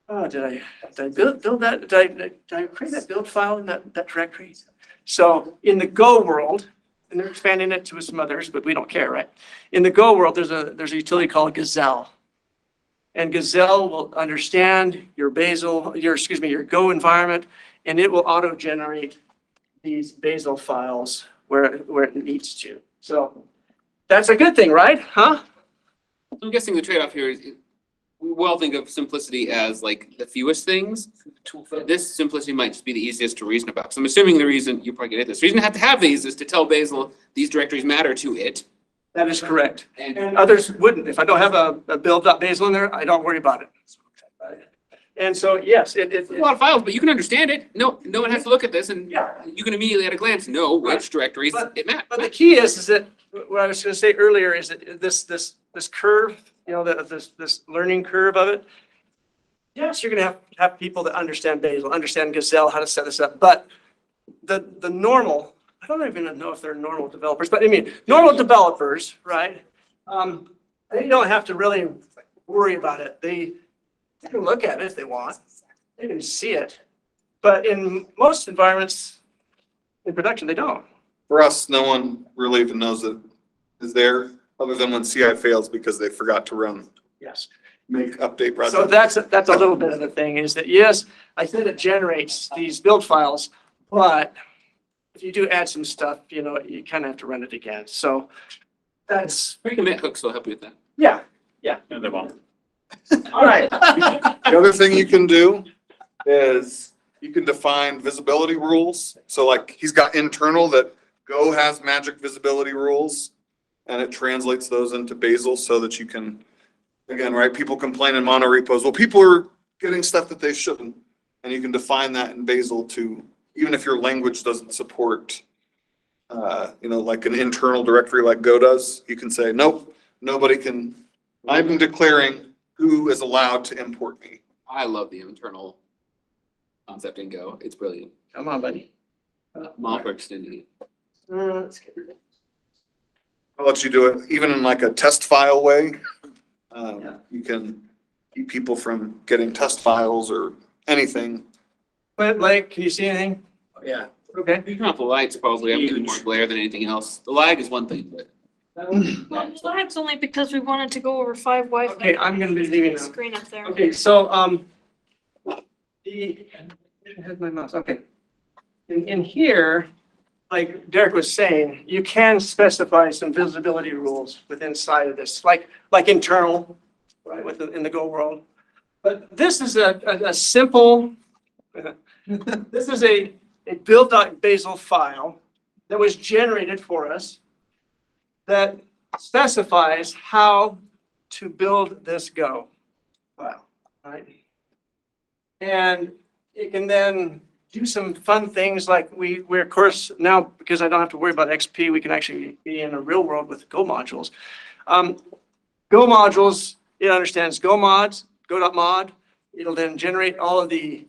oh, did I build that? Did I create that build file in that directory? So in the Go world, and they're expanding it to some others, but we don't care, right? In the Go world, there's a utility called Gazelle. And Gazelle will understand your your Go environment, and it will auto-generate these Bazel files where it needs to. So that's a good thing, right? Huh? I'm guessing the trade-off here is, we all think of simplicity as like the fewest things. This simplicity might just be the easiest to reason about. So I'm assuming the reason, you probably get at this, the reason to have these is to tell Bazel these directories matter to it. That is correct. And And others wouldn't. If I don't have a build.bazel in there, I don't worry about it. And so, yes, it's a lot of files, but you can understand it. No one has to look at this and Yeah. you can immediately at a glance know which directories But- it matters. But the key is that what I was going to say earlier is that this curve, this learning curve of it. Yes, you're going to have people that understand Bazel, understand Gazelle, how to set this up. But the normal, I don't even know if they're normal developers, but I mean, normal developers, right? They don't have to really worry about it. They can look at it if they want. They can see it. But in most environments in production, they don't. For us, no one really even knows it is there, other than when CI fails because they forgot to run, Yes. make update project. So that's a little bit of the thing is that, yes, I said it generates these build files, but if you do add some stuff, you kind of have to run it again. So that's, Pre-commit hooks will help you with that. yeah. And they won't. All right. The other thing you can do is you can define visibility rules. So like he's got internal that Go has magic visibility rules and it translates those into Bazel so that you can, again, right? People complain in mono repos. Well, people are getting stuff that they shouldn't. And you can define that in Bazel to, even if your language doesn't support, like an internal directory like Go does, you can say, nope, nobody can, I'm declaring who is allowed to import me. I love the internal concept in Go. It's brilliant. Come on, buddy. Model for extending it. Let's get rid of it. I'll let you do it, even in like a test file way. Yeah. You can keep people from getting test files or anything. But Blake, can you see anything? Yeah. Okay. You turn off the lights, probably. I'm getting more glare than anything else. The lag is one thing, but. Well, that's only because we wanted to go over 5 Wi-Fi. Okay, I'm gonna be leaving now. Screen up there. Okay, so, I had my mouse, okay. In here, like Derek was saying, you can specify some visibility rules within inside of this, like internal, right, in the Go world. But this is a simple, this is a build.bazel file that was generated for us that specifies how to build this Go file, right? And it can then do some fun things like we're of course now, because I don't have to worry about XP, we can actually be in a real world with Go modules. Go modules, it understands Go mods, go.mod. It'll then generate all of the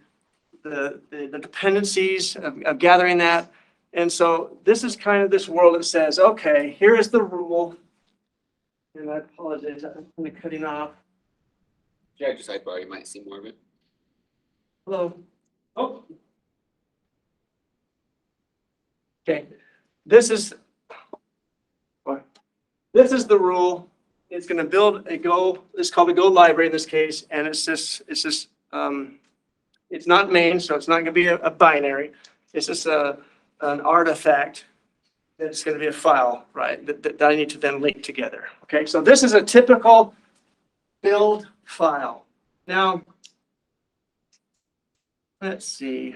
dependencies of gathering that. And so this is kind of this world that says, okay, here is the rule. And I apologize, I'm kind of cutting off. Yeah, just sidebar, you might see more of it. Hello. Oh. Okay, this is the rule. It's gonna build a Go, it's called a Go library in this case, and it's not main, so it's not gonna be a binary. It's just an artifact. It's gonna be a file, right, that I need to then link together. Okay, so this is a typical build file. Now, let's see.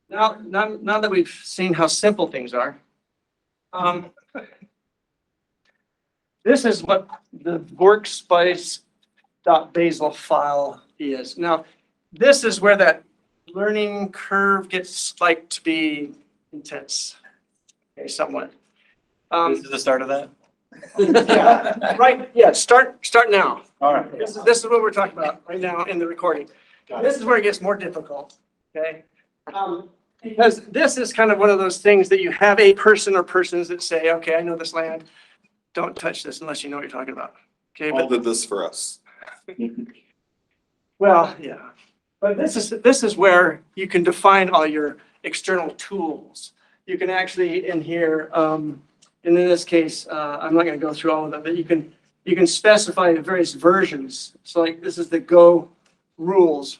Now that we've seen how simple things are, this is what the Workspace.Bazel file is. Now, this is where that learning curve gets like to be intense, okay, somewhat. This is the start of that? Yeah, right, yeah, start now. All right. This is what we're talking about right now in the recording. This is where it gets more difficult, okay? Because this is kind of one of those things that you have a person or persons that say, okay, I know this land. Don't touch this unless you know what you're talking about. Okay, Paul but did this for us. well, yeah. But this is where you can define all your external tools. You can actually in here, and in this case, I'm not going to go through all of them, but you can specify the various versions. So like this is the Go rules,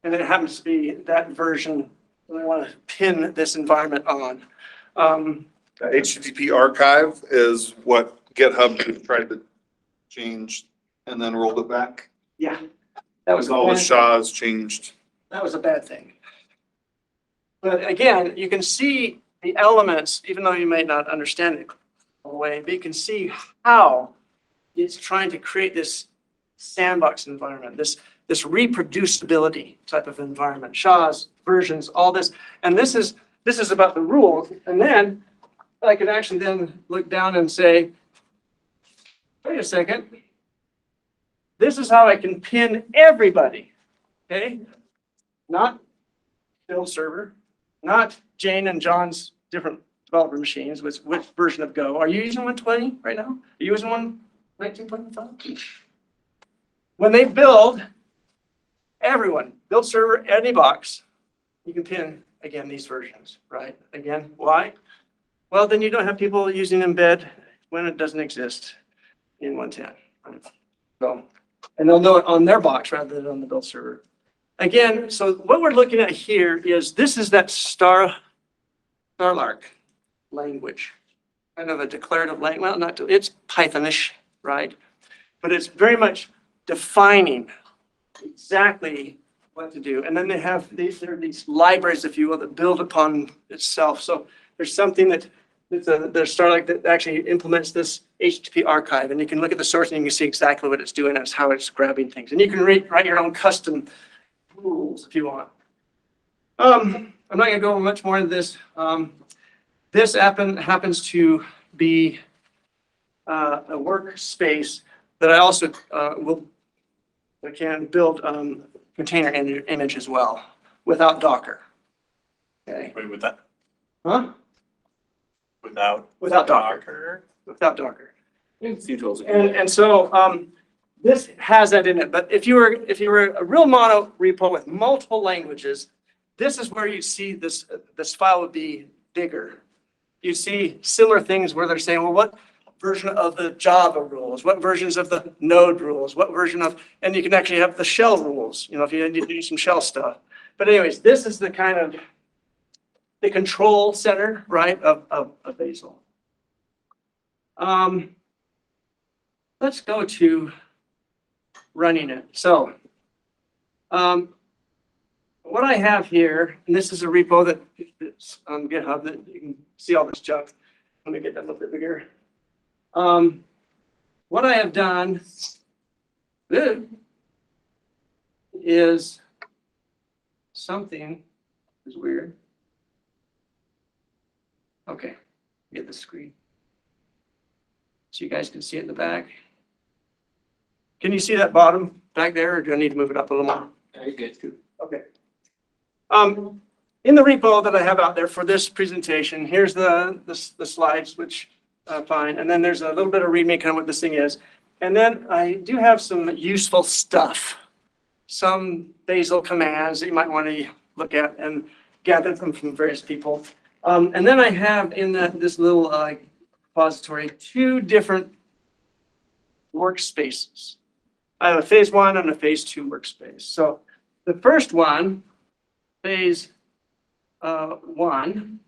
and it happens to be that version that I want to pin this environment on. The HTTP archive is what GitHub tried to change and then rolled it back. Yeah, that was All the bad thing. SHAs changed. That was a bad thing. But again, you can see the elements, even though you may not understand it all the way, but you can see how it's trying to create this sandbox environment, this reproducibility type of environment, SHAs, versions, all this. And this is about the rules. And then I can actually then look down and say, wait a second. This is how I can pin everybody, okay? Not Bill server, not Jane and John's different developer machines with which version of Go. Are you using 120 right now? Are you using 19.5? When they build, everyone, build server, any box, you can pin, again, these versions, right? Again, why? Well, then you don't have people using embed when it doesn't exist in 110. Right? So, and they'll know it on their box rather than on the build server. Again, so what we're looking at here is this is that Starlark language, kind of a declarative language. Well, it's Pythonish, right? But it's very much defining exactly what to do. And then there are these libraries, if you will, that build upon itself. So there's something there's Starlark that actually implements this HTTP archive, and you can look at the source and you can see exactly what it's doing and how it's grabbing things. And you can write your own custom rules if you want. I'm not going to go much more into this. This happens to be a workspace that I also can build container image as well without Docker. Okay. Wait, with that, Huh? without Docker. Without Docker. Few tools. And so this has that in it. But if you were a real mono repo with multiple languages, this is where you see this file would be bigger. You see similar things where they're saying, well, what version of the Java rules, what versions of the Node rules, what version of, and you can actually have the shell rules, if you need to do some shell stuff. But anyways, this is the kind of the control center, right, of Bazel. Let's go to running it. So what I have here, and this is a repo that's on GitHub that you can see all this junk. Let me get that a little bit bigger. What I have done is something is weird. Okay, get the screen so you guys can see it in the back. Can you see that bottom back there, or do I need to move it up a little more? Very good. Okay. In the repo that I have out there for this presentation, here's the slides, which fine, and then there's a little bit of README, kind of what this thing is, and then I do have some useful stuff. some Bazel commands that you might want to look at and gather them from various people. And then I have in this little repository 2 different workspaces. I have a phase 1 and a phase 2 workspace. So the first one, phase 1,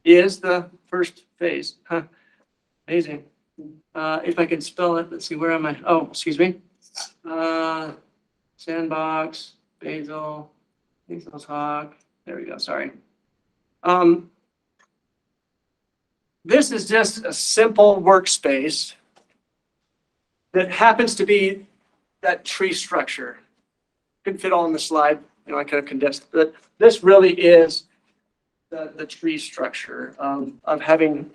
is the first phase. Huh. Amazing. If I can spell it, let's see, where am I? Oh, excuse me. Sandbox, Bazel talk. There we go, sorry. This is just a simple workspace that happens to be that tree structure. Couldn't fit all in the slide, I kind of condensed, but this really is the tree structure of having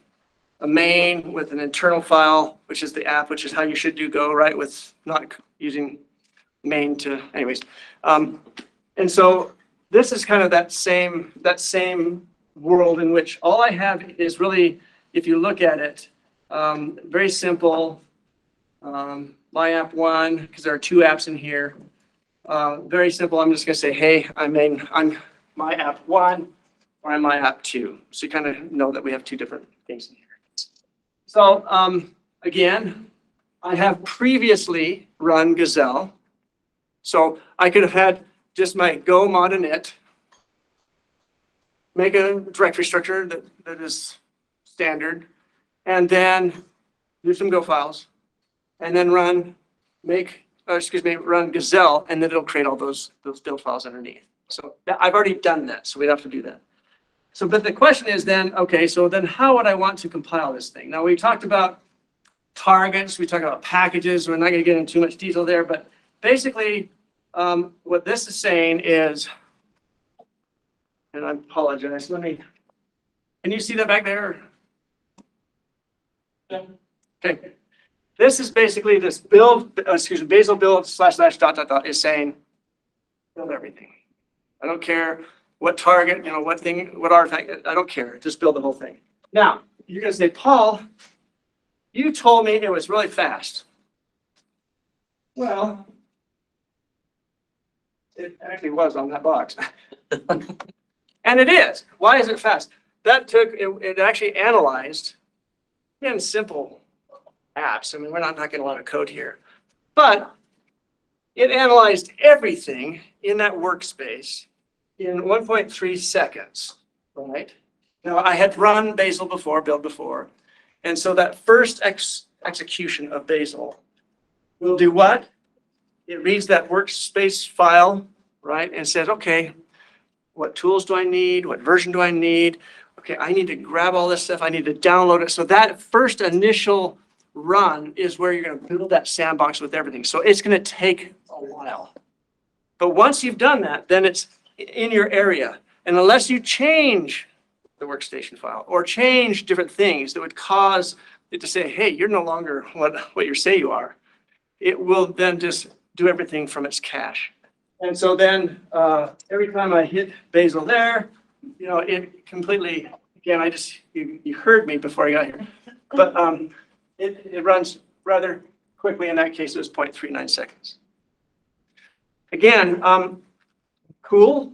a main with an internal file, which is the app, which is how you should do Go, right? With not using main to, anyways. And so this is kind of that same world in which all I have is really, if you look at it, very simple. My app 1, because there are 2 apps in here. Very simple. I'm just going to say, hey, I'm my app 1 or I'm my app 2. So you kind of know that we have 2 different things in here. So again, I have previously run Gazelle. So I could have had just my Go mod init, make a directory structure that is standard, and then do some Go files, and then run Gazelle, and then it'll create all those build files underneath. So I've already done that, so we'd have to do that. So, but the question is then, okay, so then how would I want to compile this thing? Now we talked about targets, we talked about packages. We're not going to get into too much detail there, but basically what this is saying is, and I apologize, can you see that back there? Okay. This is basically this build, Bazel build // is saying, build everything. I don't care what target, what artifact, I don't care. Just build the whole thing. Now, you're going to say, Paul, you told me it was really fast. Well, it actually was on that box. And it is. Why is it fast? It actually analyzed, again, simple apps. I mean, we're not talking a lot of code here, but it analyzed everything in that workspace in 1.3 seconds, right? Now, I had run Bazel before, build before, and so that first execution of Bazel will do what? It reads that workspace file, right, and says, okay, what tools do I need? What version do I need? Okay, I need to grab all this stuff. I need to download it. So that first initial run is where you're going to build that sandbox with everything. So it's going to take a while. But once you've done that, then it's in your area. And unless you change the workstation file or change different things that would cause it to say, hey, you're no longer what you say you are, it will then just do everything from its cache. And so then every time I hit Bazel there, it completely, again, you heard me before I got here, but it runs rather quickly. In that case, it was 0.39 seconds. Again, cool,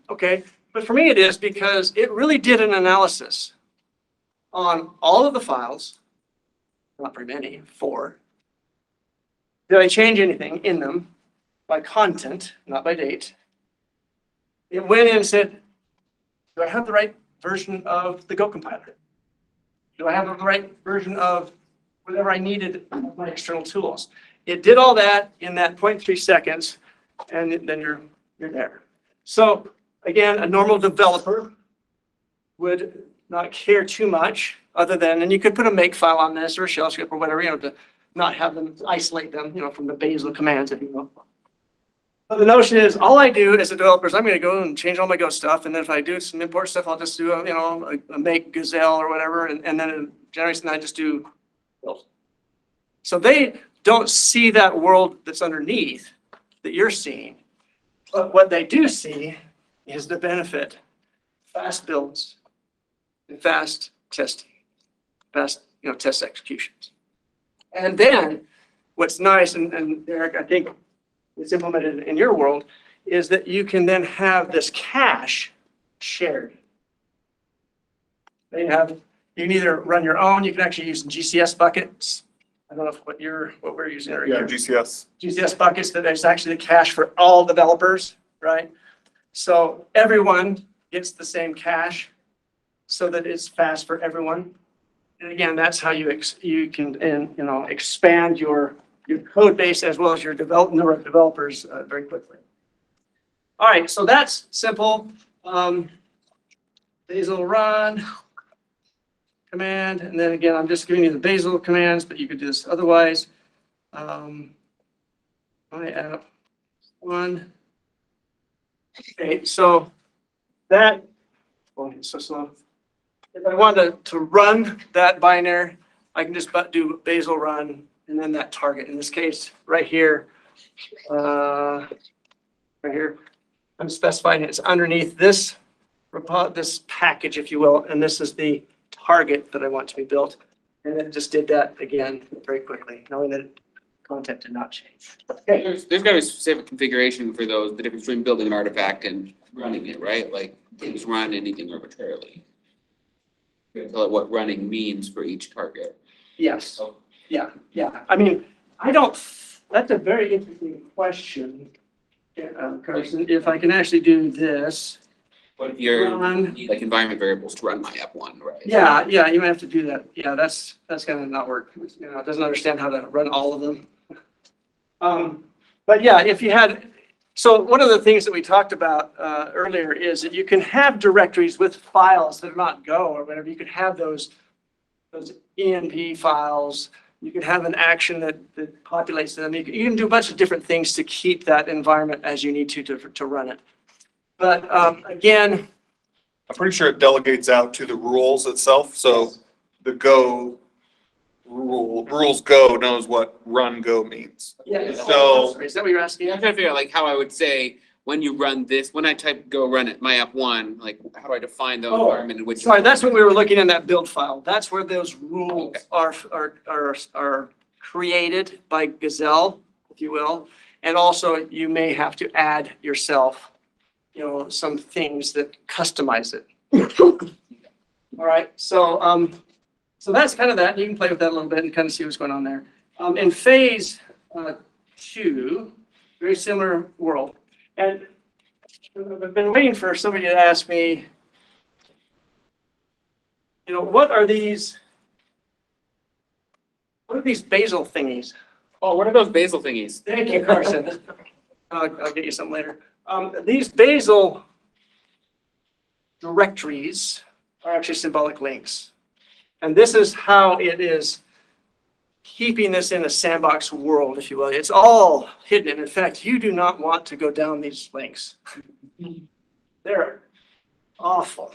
okay. But for me it is because it really did an analysis on all of the files, not very many, 4. Did I change anything in them by content, not by date? It went in and said, do I have the right version of the Go compiler? Do I have the right version of whatever I needed of my external tools? It did all that in that 0.3 seconds, and then you're there. So again, a normal developer would not care too much other than, and you could put a make file on this or a shell script or whatever, to not have them, isolate them, from the Bazel commands, if you will. But the notion is, all I do as a developer is I'm going to go and change all my Go stuff, and then if I do some import stuff, I'll just do a make Gazelle or whatever, and then it generates, and I just do build. So they don't see that world that's underneath that you're seeing, but what they do see is the benefit: fast builds, and fast testing, fast test executions. And then what's nice, and Derek, I think it's implemented in your world, is that you can then have this cache shared. You can either run your own, you can actually use GCS buckets. I don't know what we're using right Yeah, here. GCS. GCS buckets that is actually the cache for all developers, right? So everyone gets the same cache so that it's fast for everyone. And again, that's how you can expand your code base as well as your number of developers very quickly. All right, so that's simple. Bazel run command, and then again, I'm just giving you the Bazel commands, but you could do this otherwise. My app one. Okay, so that, well, it's so slow. If I wanted to run that binary, I can just do Bazel run and then that target. In this case, right here, I'm specifying it's underneath this package, if you will, and this is the target that I want to be built. And it just did that again very quickly, knowing that content did not change. Okay. There's got to be specific configuration for those, the difference between building an artifact and running it, right? Like, things run anything arbitrarily. You gotta tell it what running means for each target. Yes. Yeah. I mean, that's a very interesting question. Carson, if I can actually do this. What if you're, Run. like, environment variables to run my app one, right? Yeah, you might have to do that. Yeah, that's gonna not work. It doesn't understand how to run all of them. But yeah, so one of the things that we talked about earlier is that you can have directories with files that are not Go or whatever. You could have those env files. You can have an action that populates them. You can do a bunch of different things to keep that environment as you need to run it. But again, I'm pretty sure it delegates out to the rules itself, so the Go rules Go knows what run Go means. yeah. So- Is that what you're asking? Yeah, I'm trying to figure out like how I would say, when you run this, when I type go run it, my app one, like, how do I define the Oh, environment in which? Sorry, that's what we were looking in that build file. That's where those rules are created by Gazelle, if you will. And also you may have to add yourself, some things that customize it. All right, so that's kind of that. You can play with that a little bit and kind of see what's going on there. In phase 2, very similar world. And I've been waiting for somebody to ask me, what are these Bazel thingies? Oh, what are those Bazel thingies? Thank you, Carson. I'll get you some later. These Bazel directories are actually symbolic links. And this is how it is keeping this in a sandbox world, if you will. It's all hidden. And in fact, you do not want to go down these links. They're awful.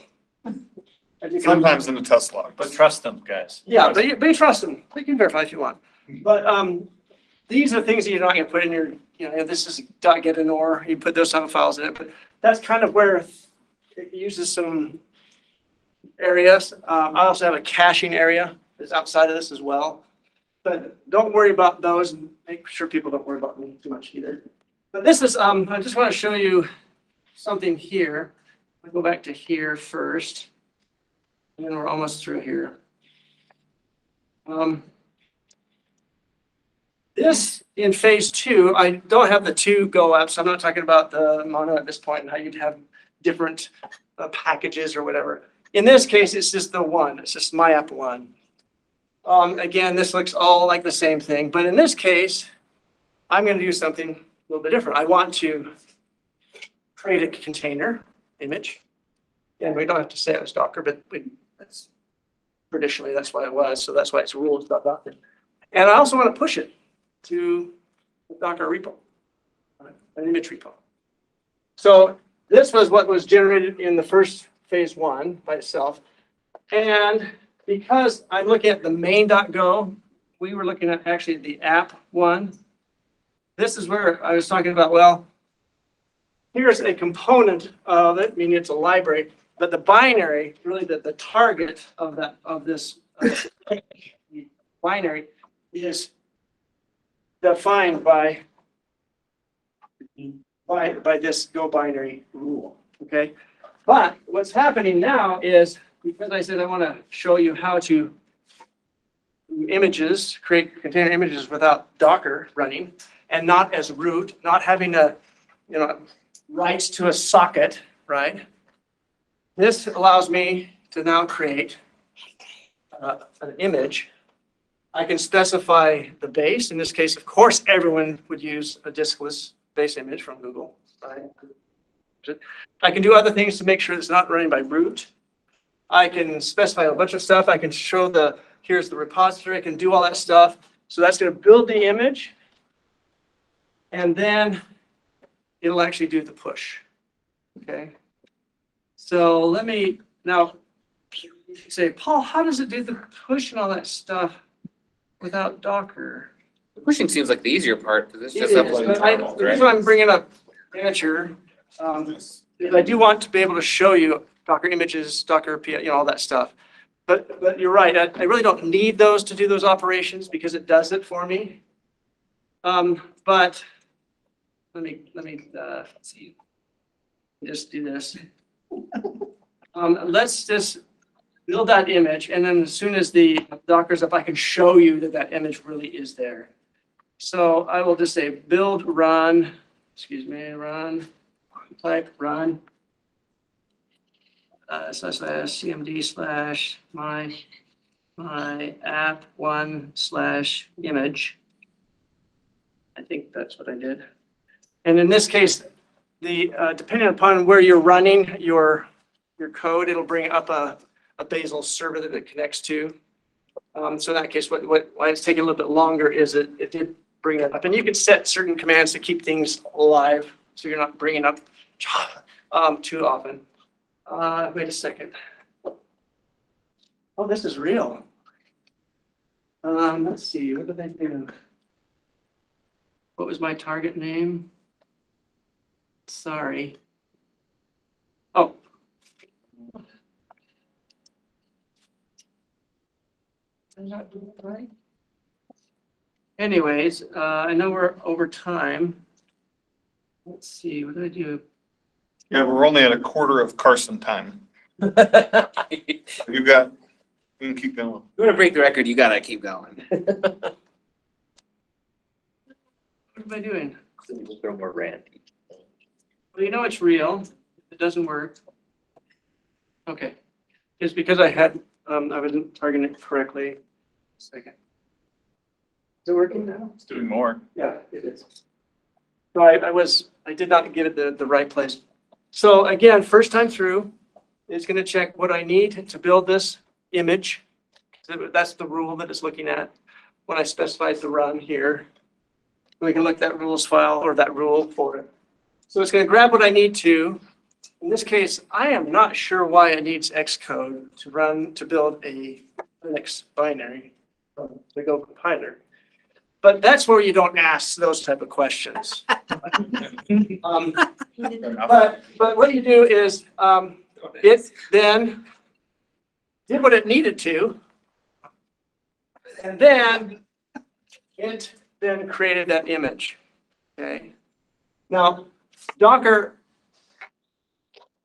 Sometimes in the test log. But trust them, guys. Yeah, but you trust them. You can verify if you want. But these are things that you're not going to put in your, this is .get and or, you put those type of files in it. But that's kind of where it uses some areas. I also have a caching area that's outside of this as well. But don't worry about those. Make sure people don't worry about me too much either. But this is, I just want to show you something here. I'll go back to here first. And then we're almost through here. This in phase 2, I don't have the 2 Go apps. I'm not talking about the mono at this point and how you'd have different packages or whatever. In this case, it's just the one. It's just my app one. Again, this looks all like the same thing, but in this case, I'm going to do something a little bit different. I want to create a container image. And we don't have to say it was Docker, but that's traditionally that's what it was. So that's why it's rules.docker. And I also want to push it to the Docker repo, an image repo. So this was what was generated in the first phase 1 by itself. And because I'm looking at the main.go, we were looking at actually the app one. This is where I was talking about, well, here's a component of it, meaning it's a library, but the binary, really the target of this binary is defined by by this go binary rule, okay? But what's happening now is, because I said I want to show you how to do images, create container images without Docker running and not as root, not having a, writes to a socket, right? This allows me to now create an image. I can specify the base. In this case, of course, everyone would use a diskless base image from Google, right? I can do other things to make sure it's not running by root. I can specify a bunch of stuff. I can show here's the repository. I can do all that stuff. So that's going to build the image. And then it'll actually do the push. Okay. So let me now say, Paul, how does it do the push and all that stuff without Docker? Pushing seems like the easier part, because it's It just is, uploading but terminal, the right? reason I'm bringing up Manager, is I do want to be able to show you Docker images, Docker, all that stuff. But you're right, I really don't need those to do those operations because it does it for me. But let me see. Just do this. Let's just build that image, and then as soon as the Docker's up, I can show you that that image really is there. So I will just say build run, run, type run, / cmd / my app one / image. I think that's what I did. And in this case, depending upon where you're running your code, it'll bring up a Bazel server that it connects to. So in that case, why it's taking a little bit longer is it did bring it up. And you can set certain commands to keep things alive, so you're not bringing up too often. Wait a second. Oh, this is real. Let's see, what did I do? What was my target name? Sorry. Oh. Did I not do it right? Anyways, I know we're over time. Let's see, what did I do? Yeah, we're only at a quarter of Carson time. You can keep going. You wanna break the record, you gotta keep going. What am I doing? Just throw more rant. Well, you know it's real. It doesn't work. Okay. It's because I wasn't targeting it correctly. Second. Is it working now? It's doing more. Yeah, it is. So I did not get it the right place. So again, first time through, it's going to check what I need to build this image. So that's the rule that it's looking at when I specify the run here. We can look that rules file or that rule for it. So it's going to grab what I need to. In this case, I am not sure why it needs Xcode to build a Linux binary to go compiler. But that's where you don't ask those type of questions. But what you do is it then did what it needed to, and then it then created that image. Okay. Now, Docker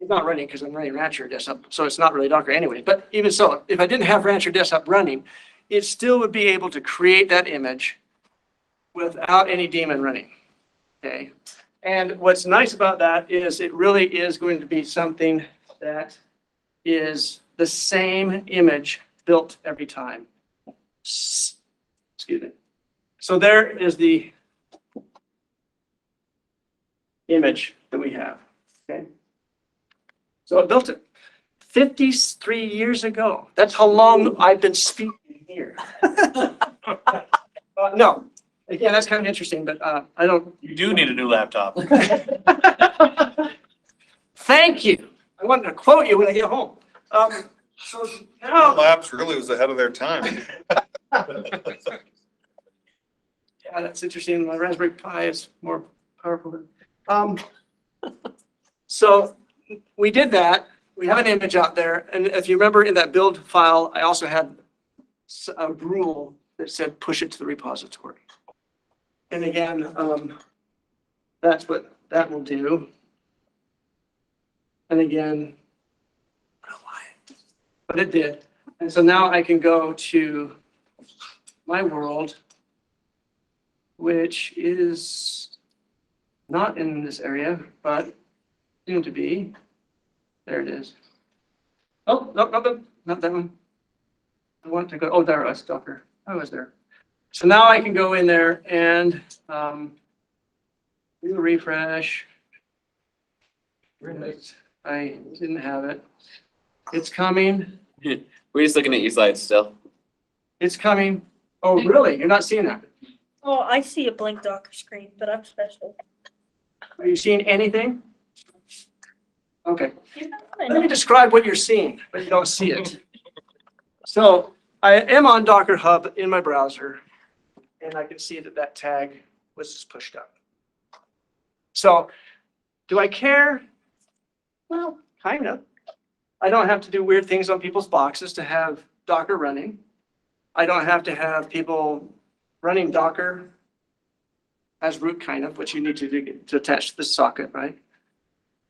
is not running because I'm running Rancher Desktop, so it's not really Docker anyway. But even so, if I didn't have Rancher Desktop running, it still would be able to create that image without any daemon running. Okay. And what's nice about that is it really is going to be something that is the same image built every time. Excuse me. So there is the image that we have. Okay. So I built it 53 years ago. That's how long I've been speaking here. No, again, that's kind of interesting, but I don't. You do need a new laptop. Thank you. I wanted to quote you when I get home. So now, Labs really was ahead of their time. yeah, that's interesting. My Raspberry Pi is more powerful than. So we did that. We have an image out there, and if you remember in that build file, I also had a rule that said push it to the repository. And again, that's what that will do. And again, I don't know why, but it did. And so now I can go to my world, which is not in this area, but soon to be. There it is. Oh, no, not that one. I want to go, oh, there was Docker. I was there. So now I can go in there and do a refresh. I didn't have it. It's coming. We're just looking at your slides still. It's coming. Oh, really? You're not seeing that? Oh, I see a blank Docker screen, but I'm special. Are you seeing anything? Okay. Let me describe what you're seeing, but you don't see it. So I am on Docker Hub in my browser, and I can see that that tag was just pushed up. So do I care? Well, kind of. I don't have to do weird things on people's boxes to have Docker running. I don't have to have people running Docker as root kind of, which you need to do to attach to the socket, right?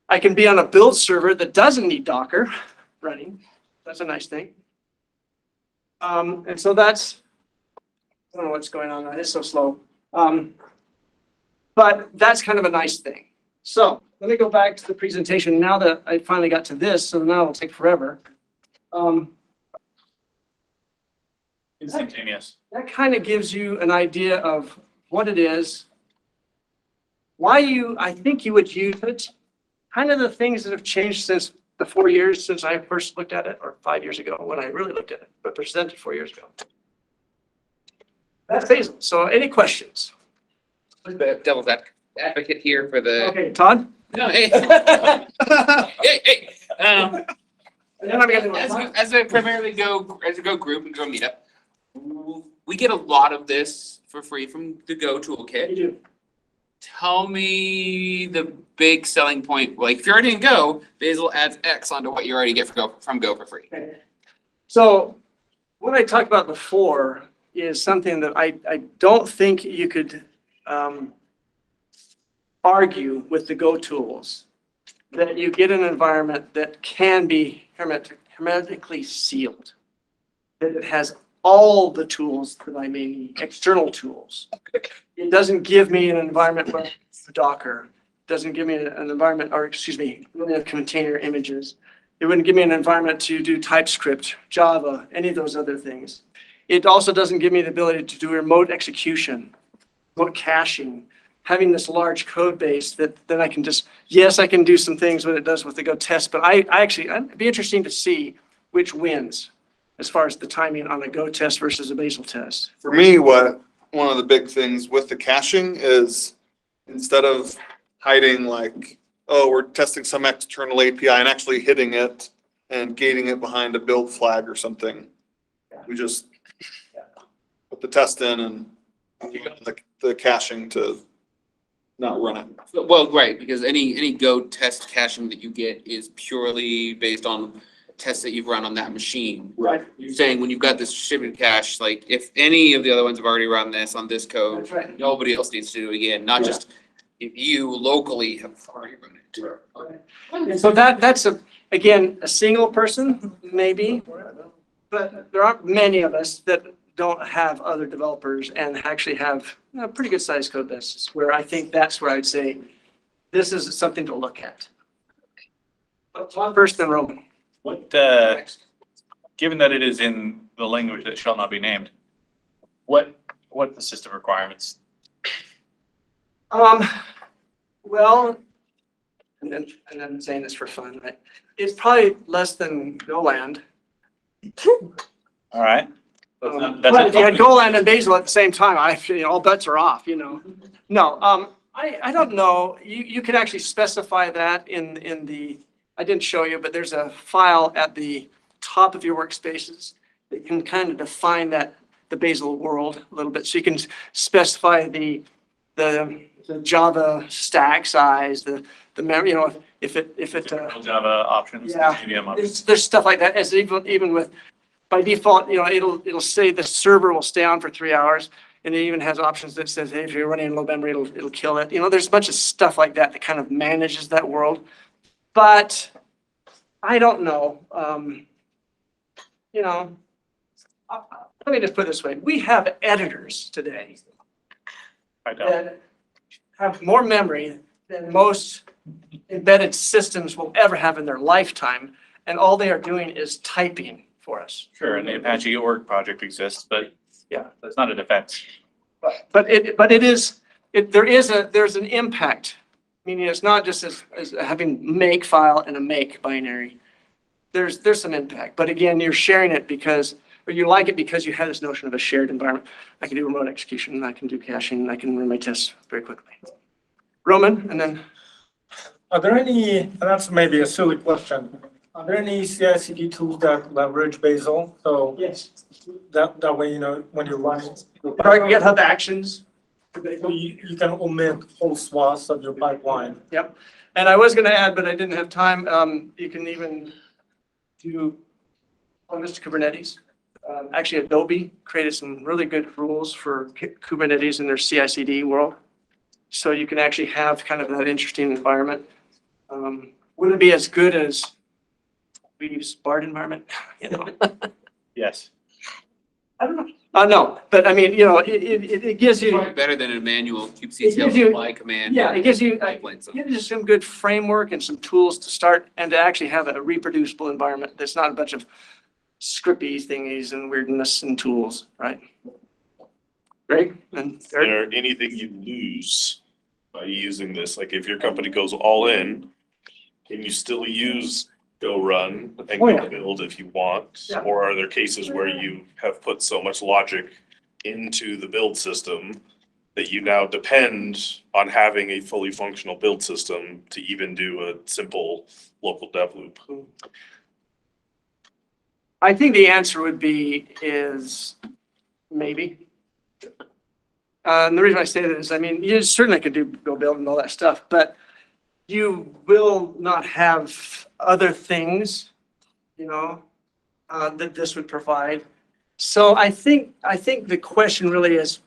I can be on a build server that doesn't need Docker running. That's a nice thing. And so that's, I don't know what's going on. It's so slow. But that's kind of a nice thing. So let me go back to the presentation now that I finally got to this. So now it'll take forever. Instantaneous. That kind of gives you an idea of what it is, why I think you would use it, kind of the things that have changed since the 4 years since I first looked at it, or 5 years ago when I really looked at it, but presented 4 years ago. That's Bazel. So any questions? The devil's advocate here for the. Okay, Todd? No, hey. Hey. And then I'm gonna As a primarily as a Go group and Go meetup, we get a lot of this for free from the Go toolkit. You do. Tell me the big selling point. Like if you're already in Go, Bazel adds X onto what you already get from Go for free. Okay. So what I talked about before is something that I don't think you could argue with the Go tools, that you get an environment that can be hermetically sealed, that it has all the tools that I may need, external tools. It doesn't give me an environment where Docker, doesn't give me an environment, or excuse me, container images. It wouldn't give me an environment to do TypeScript, Java, any of those other things. It also doesn't give me the ability to do remote execution, remote caching, having this large code base that then I can just, yes, I can do some things what it does with the Go test, but it'd be interesting to see which wins as far as the timing on a Go test versus a Bazel test. For me, one of the big things with the caching is instead of hiding like, oh, we're testing some external API and actually hitting it and gating it behind a build flag or something, we just put the test in and the caching to not run it. Well, right, because any Go test caching that you get is purely based on tests that you've run on that machine. Right. You're saying when you've got this distributed cache, like if any of the other ones have already run this on this code, That's right. nobody else needs to do it again, not just if you locally have already run it. And so that's again, a single person, maybe, but there aren't many of us that don't have other developers and actually have a pretty good sized code bases where I think that's where I'd say this is something to look at. But one first, then Roman. What, given that it is in the language that shall not be named, what the system requirements? Well, and I'm saying this for fun, right? It's probably less than Goland. All right. But if you had Goland and Bazel at the same time, all bets are off, No, I don't know. You could actually specify that in the, I didn't show you, but there's a file at the top of your workspaces that can kind of define the Bazel world a little bit. So you can specify the Java stack size, the memory, if it Java options, yeah, JVM options. there's stuff like that, as even with, by default, it'll say the server will stay on for 3 hours. And it even has options that says, hey, if you're running in low memory, it'll kill it. You know, there's a bunch of stuff like that that kind of manages that world. But I don't know, you know, let me just put it this way. We have editors today I don't. that have more memory than most embedded systems will ever have in their lifetime. And all they are doing is typing for us. Sure, and the Apache org project exists, but Yeah. that's not a defense. There's an impact, meaning it's not just as having make file and a make binary. There's some impact, but again, you're sharing it or you like it because you have this notion of a shared environment. I can do remote execution, and I can do caching, and I can run my tests very quickly. Roman, and then. Are there any, and that's maybe a silly question, are there any CI/CD tools that leverage Bazel? So Yes. that way, you know, when you're running. GitHub Actions. You can omit whole swaths of your pipeline. Yep. And I was going to add, but I didn't have time. You can even do on Mr. Kubernetes. Actually, Adobe created some really good rules for Kubernetes in their CI/CD world. So you can actually have kind of that interesting environment. Wouldn't be as good as we use BART environment, you know? Yes. I don't know. No, but I mean, you know, it gives you. Probably better than a manual It gives you- kubectl apply command. Yeah, it gives you, Pipeline, so. gives you some good framework and some tools to start and to actually have a reproducible environment that's not a bunch of scripty thingies and weirdness and tools, right? Greg and Is Eric? there anything you lose by using this? Like if your company goes all in, can you still use Go Run and Oh, Go yeah. Build if you want? Yeah. Or are there cases where you have put so much logic into the build system that you now depend on having a fully functional build system to even do a simple local dev loop? I think the answer would be is maybe. And the reason I say that is, I mean, you certainly could do Go Build and all that stuff, but you will not have other things, you know, that this would provide. So I think the question really is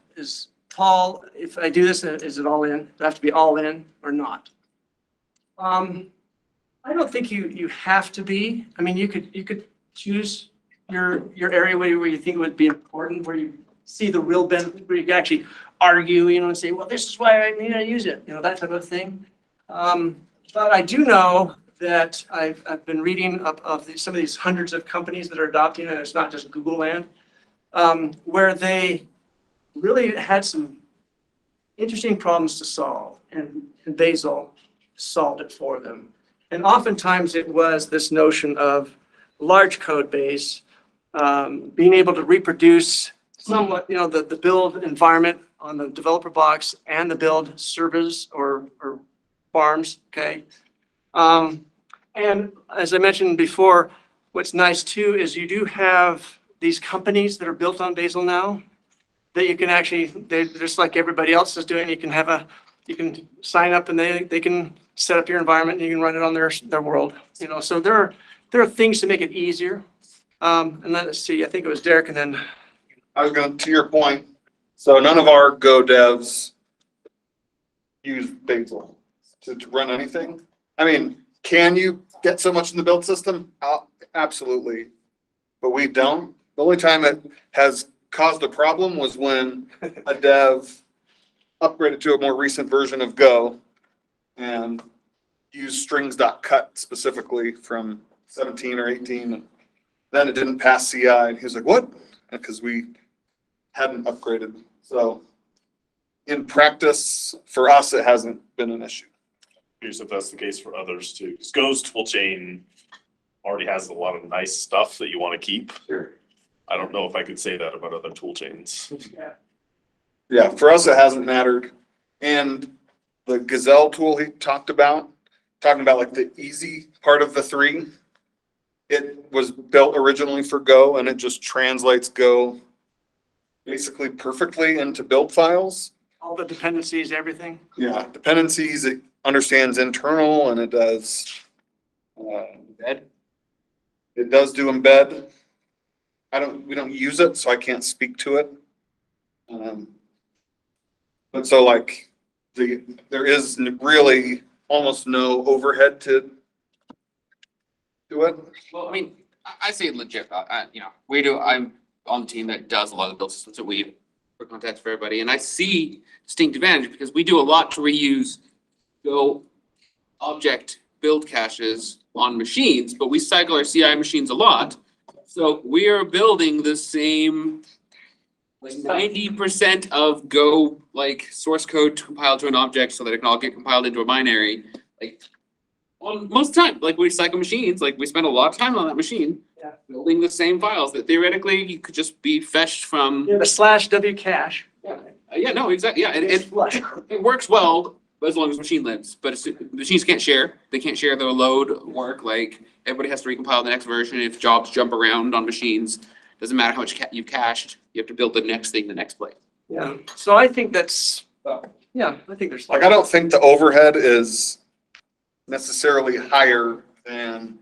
Paul, if I do this, is it all in? Do I have to be all in or not? I don't think you have to be. I mean, you could choose your area where you think it would be important, where you see the real benefit, where you can actually argue, you know, and say, well, this is why I need to use it, you know, that type of thing. But I do know that I've been reading some of these hundreds of companies that are adopting it, and it's not just Google land, where they really had some interesting problems to solve, and Bazel solved it for them. And oftentimes it was this notion of large code base, being able to reproduce somewhat, you know, the build environment on the developer box and the build servers or farms, okay? And as I mentioned before, what's nice too is you do have these companies that are built on Bazel now that you can actually, they're just like everybody else is doing. You can sign up and they can set up your environment and you can run it on their world, you know? So there are things to make it easier. And let's see, I think it was Derek and then. I was going to your point. So none of our Go devs use Bazel to run anything. I mean, can you get so much in the build system? Absolutely. But we don't. The only time it has caused a problem was when a dev upgraded to a more recent version of Go and used strings.cut specifically from 17 or 18. Then it didn't pass CI. And he was like, what? Because we hadn't upgraded. So in practice, for us, it hasn't been an issue. Curious if that's the case for others too. Because Go's toolchain already has a lot of nice stuff that you want to keep. Sure. I don't know if I could say that about other toolchains. Yeah, for us, it hasn't mattered. And the Gazelle tool he talking about like the easy part of the three, it was built originally for Go and it just translates Go basically perfectly into build files. All the dependencies, everything. Yeah, dependencies, it understands internal and it does Embed? It does do embed. We don't use it, so I can't speak to it. But so like, there is really almost no overhead to do it. Well, I mean, I say legit, you know, I'm on the team that does a lot of build systems that we for contacts for everybody, and I see distinct advantage because we do a lot to reuse Go object build caches on machines, but we cycle our CI machines a lot. So we are building the same, like 90% of Go like source code to compile to an object so that it can all get compiled into a binary. Like on most of the time, like we cycle machines, like we spend a lot of time on that machine. Yeah. Building the same files that theoretically you could just be fetched from. Yeah, the /w cache. Yeah, no, exactly, yeah, and It's flush. it works well as long as the machine lives, but machines can't share. They can't share their load work, like everybody has to recompile the next version. If jobs jump around on machines, doesn't matter how much you've cached, you have to build the next thing the next place. Yeah, so I think that's, yeah, I think there's. Like, I don't think the overhead is necessarily higher than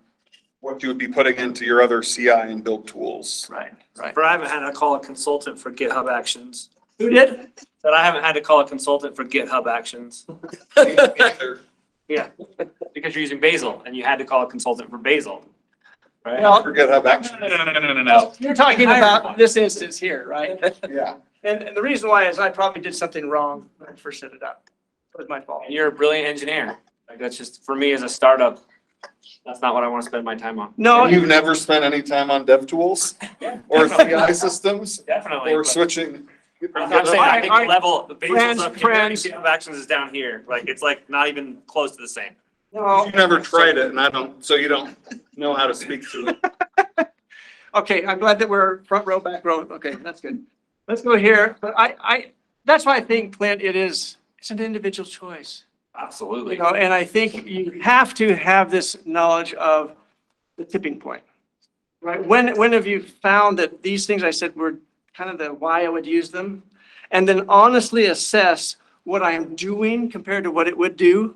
what you would be putting into your other CI and build tools. Right, right. But I haven't had to call a consultant for GitHub Actions. Who did? That I haven't had to call a consultant for GitHub Actions. Yeah, because you're using Bazel and you had to call a consultant for Bazel. Right? Well, Forget how action. No. you're talking about this instance here, right? Yeah. And the reason why is I probably did something wrong when I first set it up. It was my fault. And you're a brilliant engineer. Like that's just, for me as a startup, that's not what I want to spend my time on. No, You've never spent any time on dev tools or CI systems Definitely. or but switching? I'm saying, I think I- the level, the Bazel's up here, friends. GitHub Actions is down here. Like, it's like not even close to the same. no. You've never tried it and I don't, so you don't know how to speak to it. Okay, I'm glad that we're front row, back row. Okay, that's good. Let's go here. But that's why I think, Clint, it's an individual choice. Absolutely. You know, and I think you have to have this knowledge of the tipping point. Right? When have you found that these things I said were kind of the why I would use them? And then honestly assess what I'm doing compared to what it would do.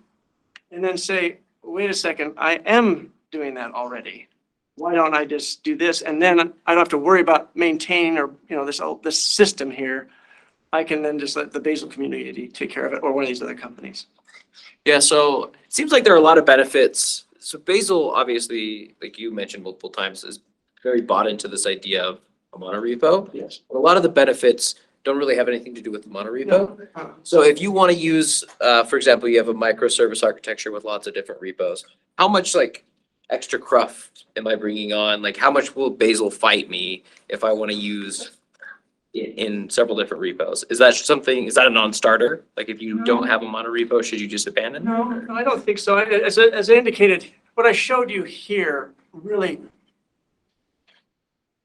And then say, wait a second, I am doing that already. Why don't I just do this? And then I don't have to worry about maintaining or, you know, this system here. I can then just let the Bazel community take care of it or one of these other companies. Yeah, so it seems like there are a lot of benefits. So Bazel, obviously, like you mentioned multiple times, is very bought into this idea of a monorepo. Yes. But a lot of the benefits don't really have anything to do with the monorepo. So if you want to use, for example, you have a microservice architecture with lots of different repos, how much like extra cruft am I bringing on? Like how much will Bazel fight me if I want to use in several different repos? Is that a non-starter? Like if you don't have a monorepo, should you just abandon? No, I don't think so. As I indicated, what I showed you here really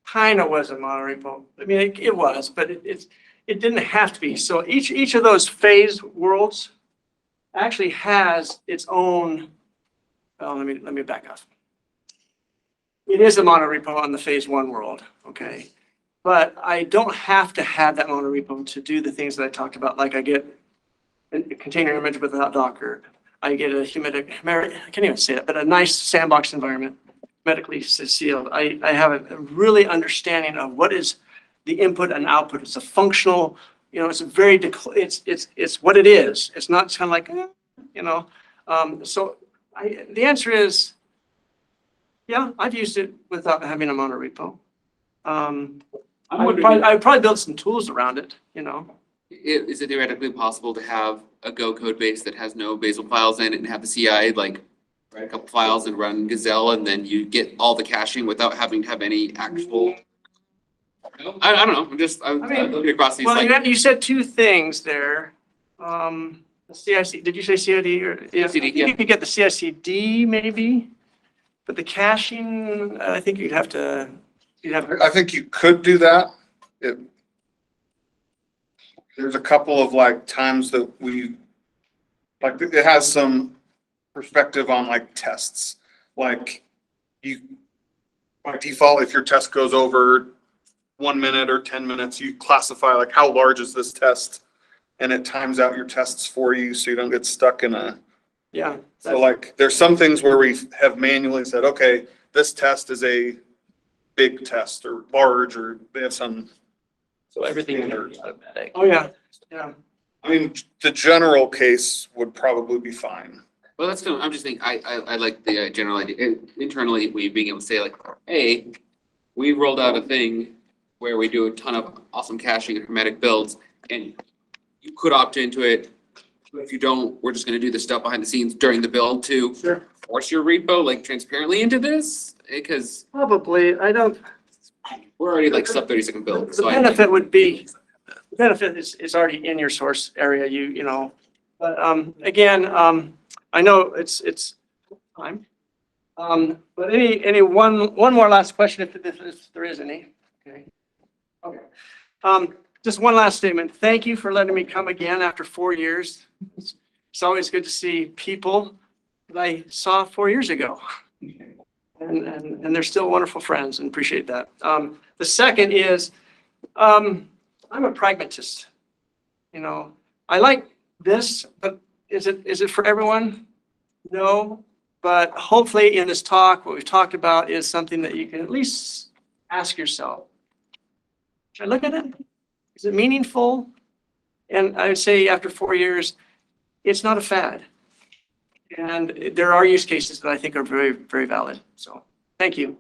kind of was a monorepo. I mean, it was, but it didn't have to be. So each of those phase worlds actually has its own, well, let me back up. It is a monorepo on the phase one world, okay? But I don't have to have that monorepo to do the things that I talked about, like I get a container image without Docker. I get a I can't even say that, but a nice sandbox environment, medically sealed. I have a really understanding of what is the input and output. It's a functional, you know, it's a very, it's what it is. It's not kind of like, you know. So the answer is, yeah, I've used it without having a monorepo. I'd probably build some tools around it, you know. Is it theoretically possible to have a Go code base that has no Bazel files in it and have the CI like write a couple files and run Gazelle and then you get all the caching without having to have any actual? I don't know. I'm looking across these Well, like. you said two things there. CIC, did you say CID or? Yeah, I CICD, think yeah. you could get the CICD maybe, but the caching, I think you'd have to. I think you could do that. There's a couple of like times that like it has some perspective on like tests. Like by default, if your test goes over 1 minute or 10 minutes, you classify like how large is this test? And it times out your tests for you so you don't get stuck in a. Yeah. So like there's some things where we have manually said, okay, this test is a big test or large, or they have some. So everything. standards. Oh, yeah, yeah. I mean, the general case would probably be fine. Well, that's kind of, I'm just thinking, I like the general idea, internally, we being able to say like, hey, we rolled out a thing where we do a ton of awesome caching and hermetic builds, and you could opt into it. But if you don't, we're just gonna do the stuff behind the scenes during the build to force your repo like transparently into this, because Probably, I don't, we're already like sub 30-second build, the so benefit would be, the benefit is already in your source area, you know. But, again, I know it's time. But any one more last question, if there is any. Okay. Okay. Just one last statement. Thank you for letting me come again after 4 years. It's always good to see people that I saw 4 years ago. And they're still wonderful friends, and appreciate that. The second is, I'm a pragmatist. You know, I like this, but is it for everyone? No, but hopefully in this talk, what we've talked about is something that you can at least ask yourself. Should I look at it? Is it meaningful? And I would say after 4 years, it's not a fad. And there are use cases that I think are very, very valid. So thank you.